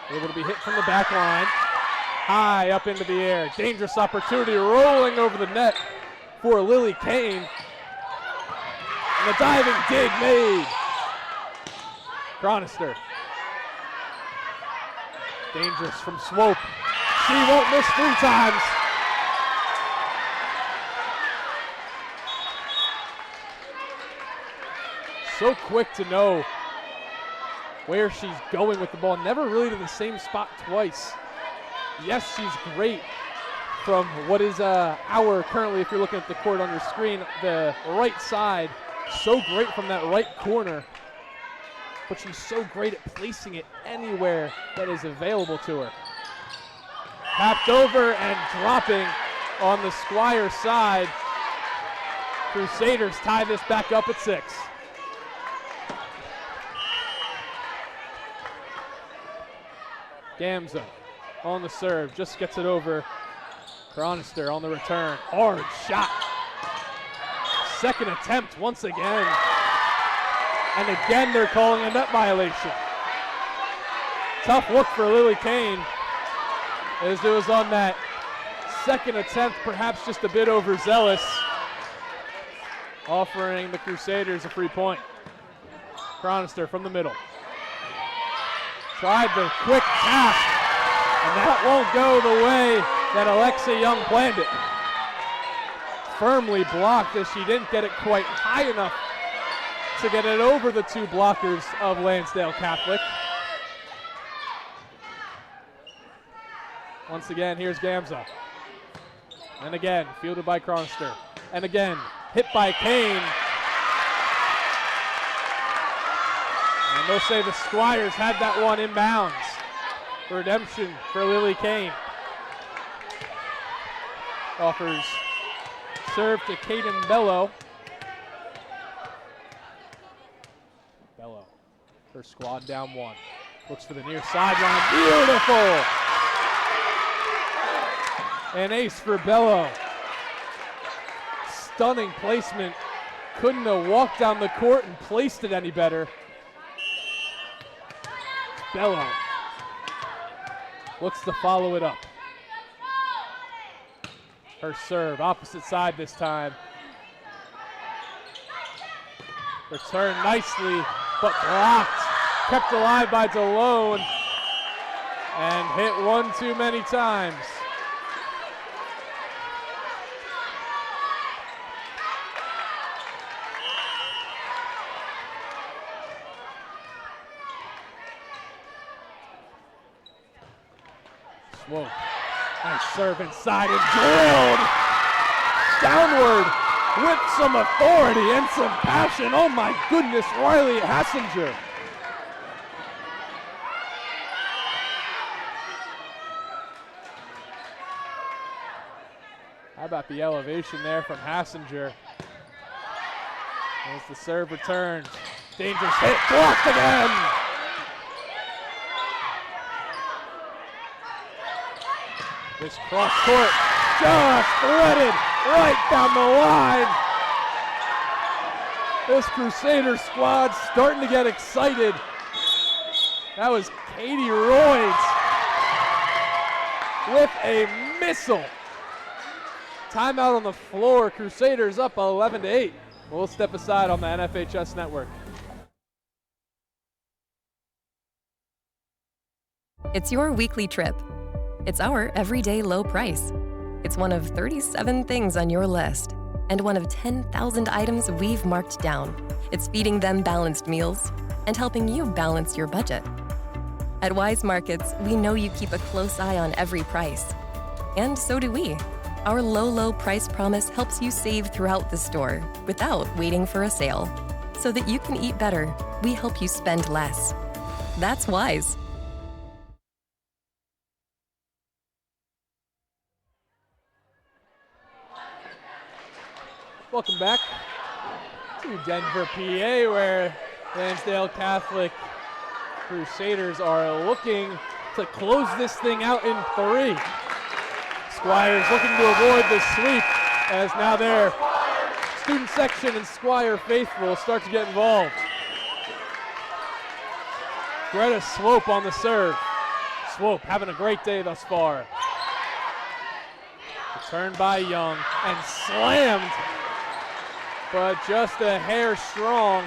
Able to be hit from the back line. High up into the air. Dangerous opportunity rolling over the net for Lily Kane. And the diving dig made. Chronister. Dangerous from Swope. She won't miss 3 times. So quick to know where she's going with the ball. Never really to the same spot twice. Yes, she's great from what is our currently, if you're looking at the court on your screen, the right side. So great from that right corner. But she's so great at placing it anywhere that is available to her. Tapped over and dropping on the Squire side. Crusaders tie this back up at 6. Gamza on the serve, just gets it over. Chronister on the return, hard shot. Second attempt once again. And again they're calling a net violation. Tough look for Lily Kane, as it was on that second attempt, perhaps just a bit overzealous, offering the Crusaders a free point. Chronister from the middle. Tried the quick tap, and that won't go the way that Alexa Young planned it. Firmly blocked as she didn't get it quite high enough to get it over the 2 blockers of Lansdale Catholic. Once again, here's Gamza. And again, fielded by Chronister. And again, hit by Kane. And they'll say the Squires had that one inbounds. Redemption for Lily Kane. Offers serve to Kaden Bello. Bello, her squad down 1. Looks for the near sideline. Beautiful! An ace for Bello. Stunning placement. Couldn't have walked down the court and placed it any better. Bello looks to follow it up. Her serve, opposite side this time. Returned nicely, but blocked. Kept alive by DeLone. And hit one too many times. Whoa, nice serve inside and drilled downward with some authority and some passion. Oh my goodness, Riley Hassinger. How about the elevation there from Hassinger? As the serve returns. Dangerous hit, blocked again. This cross court just threaded right down the line. This Crusader squad starting to get excited. That was Katie Royds with a missile. Timeout on the floor. Crusaders up 11-8. We'll step aside on the NFHS network. It's your weekly trip. It's our everyday low price. It's one of 37 things on your list and one of 10,000 items we've marked down. It's feeding them balanced meals and helping you balance your budget. At Wise Markets, we know you keep a close eye on every price. And so do we. Our low price promise helps you save throughout the store without waiting for a sale. So that you can eat better, we help you spend less. That's Wise. Welcome back to Denver, PA, where Lansdale Catholic Crusaders are looking to close this thing out in 3. Squires looking to avoid the sweep as now their student section and Squire faithful start to get involved. Greta Swope on the serve. Swope having a great day thus far. Returned by Young and slammed, but just a hair strong.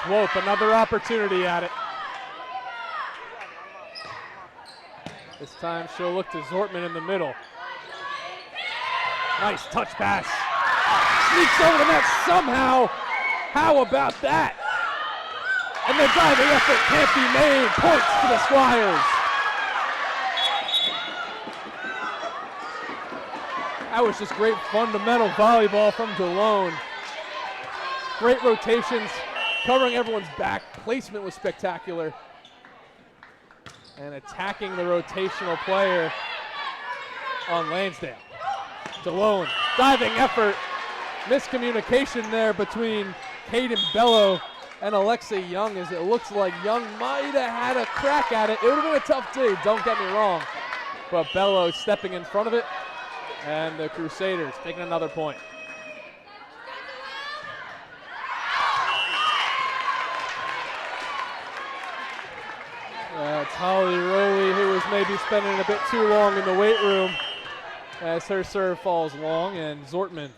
Swope, another opportunity at it. This time she'll look to Zortman in the middle. Nice touch pass. Sneaks over the net somehow. How about that? And the driving effort can't be made. Points to the Squires. That was just great fundamental volleyball from DeLone. Great rotations, covering everyone's back. Placement was spectacular. And attacking the rotational player on Lansdale. DeLone, diving effort. Miscommunication there between Caden Bello and Alexa Young, as it looks like Young might have had a crack at it. It would have been a tough dig, don't get me wrong. But Bello stepping in front of it, and the Crusaders taking another point. It's Holly Rowley, who was maybe spending a bit too long in the weight room as her serve falls long, and Zortman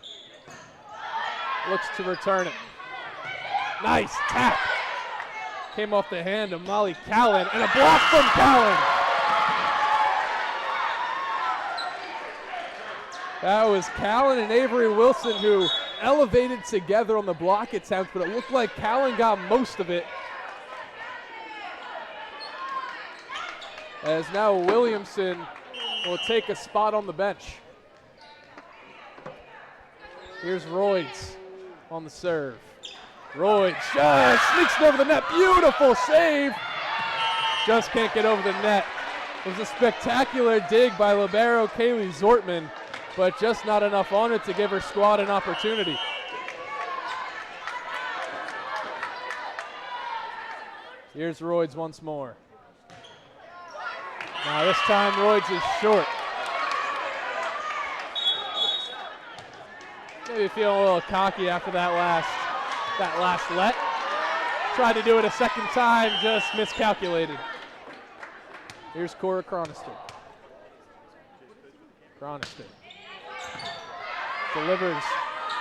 looks to return it. Nice tap. Came off the hand of Molly Callen, and a block from Callen. That was Callen and Avery Wilson who elevated together on the block attempt, but it looked like Callen got most of it. As now Williamson will take a spot on the bench. Here's Royds on the serve. Royds just sneaks it over the net. Beautiful save. Just can't get over the net. It was a spectacular dig by libero Kaylee Zortman, but just not enough on it to give her squad an opportunity. Here's Royds once more. Now this time Royds is short. Maybe feeling a little cocky after that last let. Tried to do it a second time, just miscalculated. Here's Cora Cronister. Cronister delivers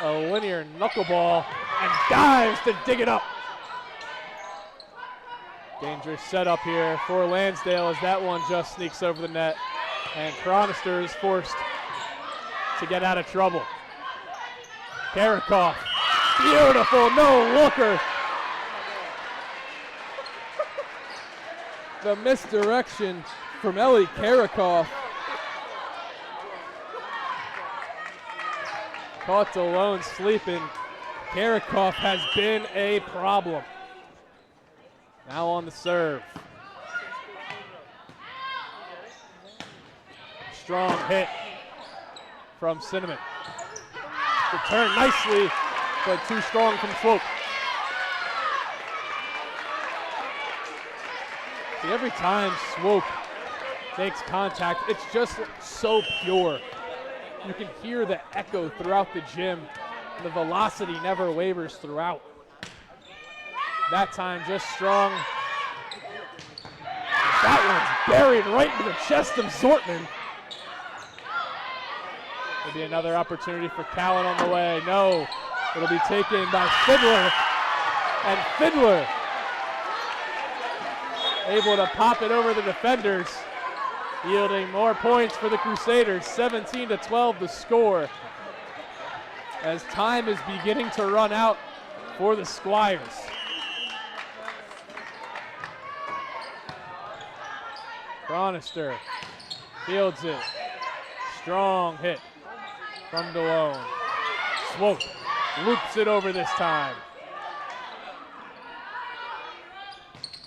a linear knuckleball and dives to dig it up. Dangerous setup here for Lansdale as that one just sneaks over the net, and Cronister is forced to get out of trouble. Karakoff, beautiful no-looker. The misdirection from Ellie Karakoff. Caught alone sleeping. Karakoff has been a problem. Now on the serve. Strong hit from Cinnamon. Returned nicely, but too strong from Swope. See, every time Swope makes contact, it's just so pure. You can hear the echo throughout the gym. The velocity never wavers throughout. That time just strong. That buried right into the chest of Zortman. Maybe another opportunity for Callen on the way. No, it'll be taken by Fiddler. And Fiddler able to pop it over the defenders, yielding more points for the Crusaders. 17-12 the score, as time is beginning to run out for the Squires. Cronister fields it. Strong hit from DeLone. Swope loops it over this time.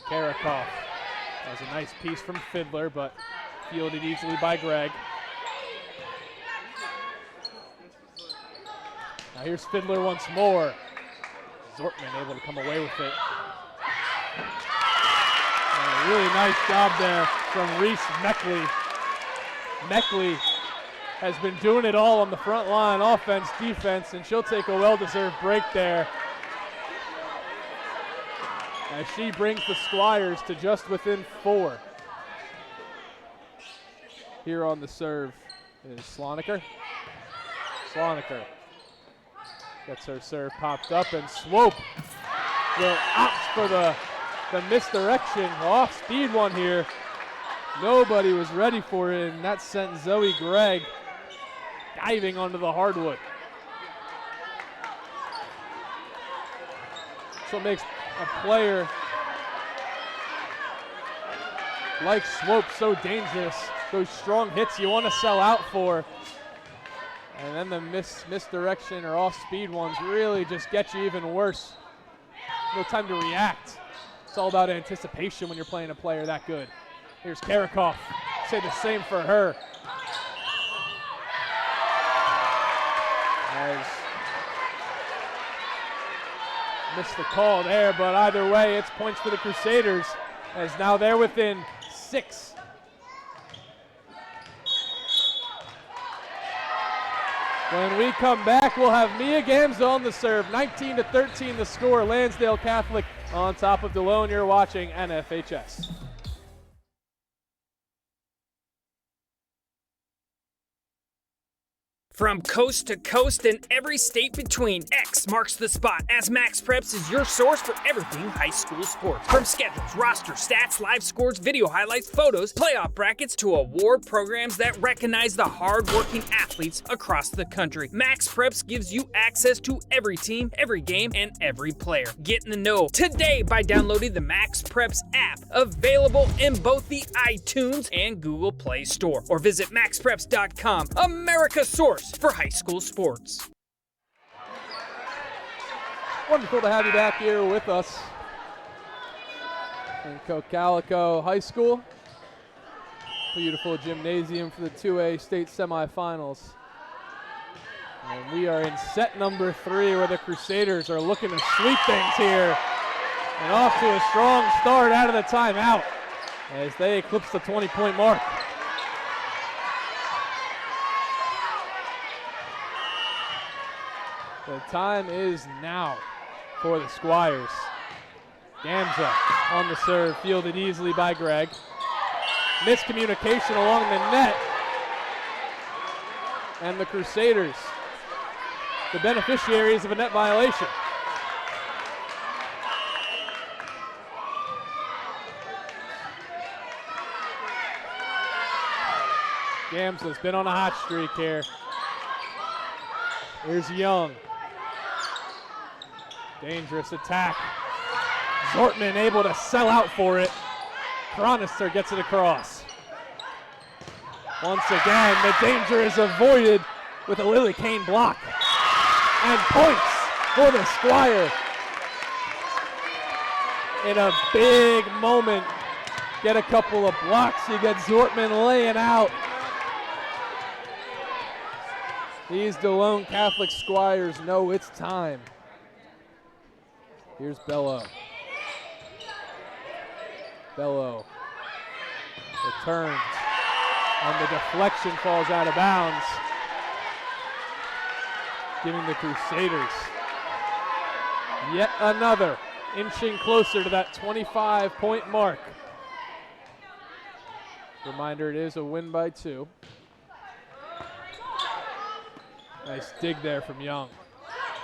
Karakoff has a nice piece from Fiddler, but fielded easily by Greg. Now here's Fiddler once more. Zortman able to come away with it. And a really nice job there from Reese Meckley. Meckley has been doing it all on the front line, offense, defense, and she'll take a well-deserved break there, as she brings the Squires to just within 4. Here on the serve is Sloniker. Sloniker gets her serve popped up, and Swope will opt for the misdirection. Off-speed one here. Nobody was ready for it, and that sent Zoe Gregg diving onto the hardwood. So it makes a player like Swope so dangerous. Those strong hits you want to sell out for. And then the misdirection or off-speed ones really just get you even worse. No time to react. It's all about anticipation when you're playing a player that good. Here's Karakoff. Say the same for her. As missed the call there, but either way, it's points for the Crusaders, as now they're within 6. When we come back, we'll have Mia Gamza on the serve. 19-13 the score. Lansdale Catholic on top of DeLone. You're watching NFHS. From coast to coast and every state between, X marks the spot as Max Preps is your source for everything high school sports. From schedules, roster, stats, live scores, video highlights, photos, playoff brackets, to award programs that recognize the hard-working athletes across the country. Max Preps gives you access to every team, every game, and every player. Get in the know today by downloading the Max Preps app, available in both the iTunes and Google Play Store. Or visit maxpreps.com, America's source for high school sports. Wonderful to have you back here with us in Cocalico High School. Beautiful gymnasium for the 2A state semifinals. And we are in set number 3, where the Crusaders are looking to sweep things here. And off to a strong start out of the timeout as they eclipse the 20-point mark. The time is now for the Squires. Gamza on the serve, fielded easily by Gregg. Miscommunication along the net. And the Crusaders, the beneficiaries of a net violation. Gamza's been on a hot streak here. Here's Young. Dangerous attack. Zortman able to sell out for it. Cronister gets it across. Once again, the danger is avoided with a Lily Kane block. And points for the Squire. In a big moment, get a couple of blocks. You get Zortman laying out. These DeLone Catholic Squires know it's time. Here's Bello. Bello returns, and the deflection falls out of bounds, giving the Crusaders yet another inching closer to that 25-point mark. Reminder, it is a win by 2. Nice dig there from Young.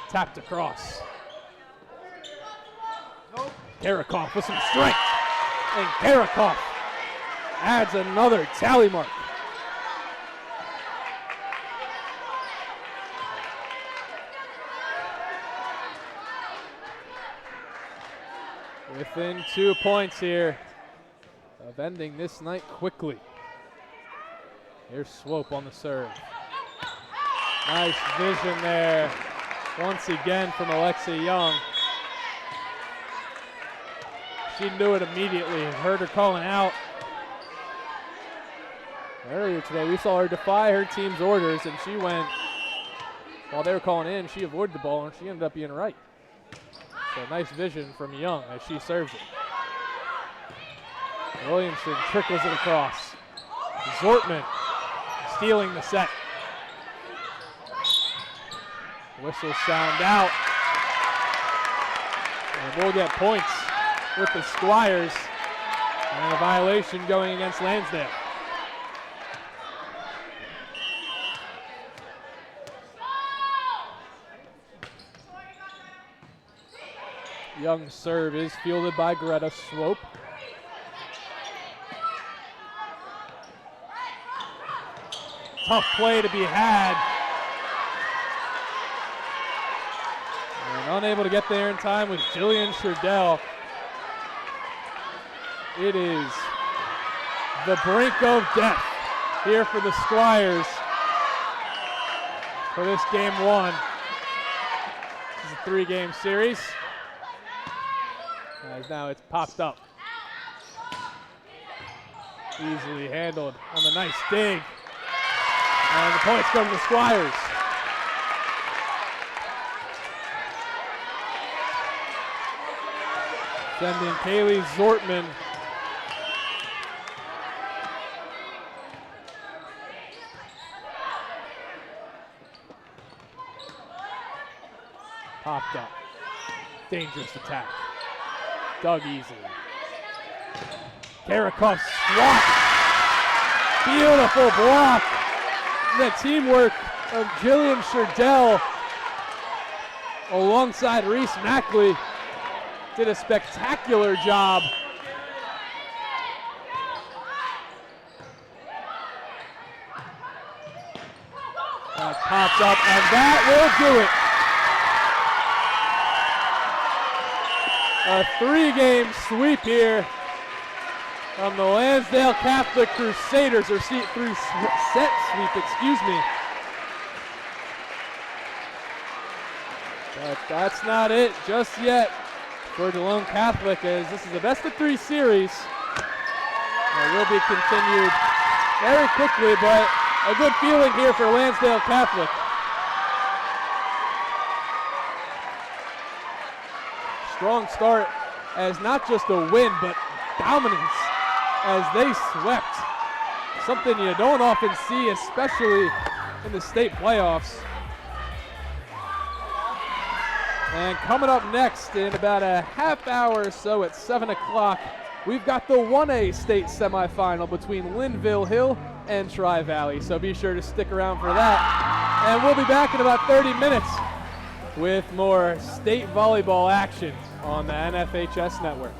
Tapped across. Karakoff with some strength. And Karakoff adds another tally mark. Within 2 points here of ending this night quickly. Here's Swope on the serve. Nice vision there once again from Alexia Young. She knew it immediately, heard her calling out. Earlier today, we saw her defy her team's orders, and she went, while they were calling in, she avoided the ball, and she ended up being right. So nice vision from Young as she serves it. Williamson trickles it across. Zortman stealing the set. Whistles sound out. And we'll get points with the Squires. And a violation going against Lansdale. Young's serve is fielded by Greta Swope. Tough play to be had. And unable to get there in time with Jillian Sherdell. It is the brink of death here for the Squires for this game 1. This is a 3-game series. As now it's popped up. Easily handled on the nice dig. And the points go to the Squires. Sending Kaylee Zortman. Popped up. Dangerous attack. Dug easily. Karakoff swat. Beautiful block. The teamwork of Jillian Sherdell alongside Reese Mackley did a spectacular job. That popped up, and that will do it. A 3-game sweep here from the Lansdale Catholic Crusaders, or set sweep, excuse me. But that's not it just yet for DeLone Catholic, as this is the best of 3 series. It will be continued very quickly, but a good feeling here for Lansdale Catholic. Strong start as not just a win, but dominance as they swept. Something you don't often see, especially in the state playoffs. And coming up next in about a half hour or so at 7 o'clock, we've got the 1A state semifinal between Linville Hill and Tri-Valley. So be sure to stick around for that. And we'll be back in about 30 minutes with more state volleyball action on the NFHS Network.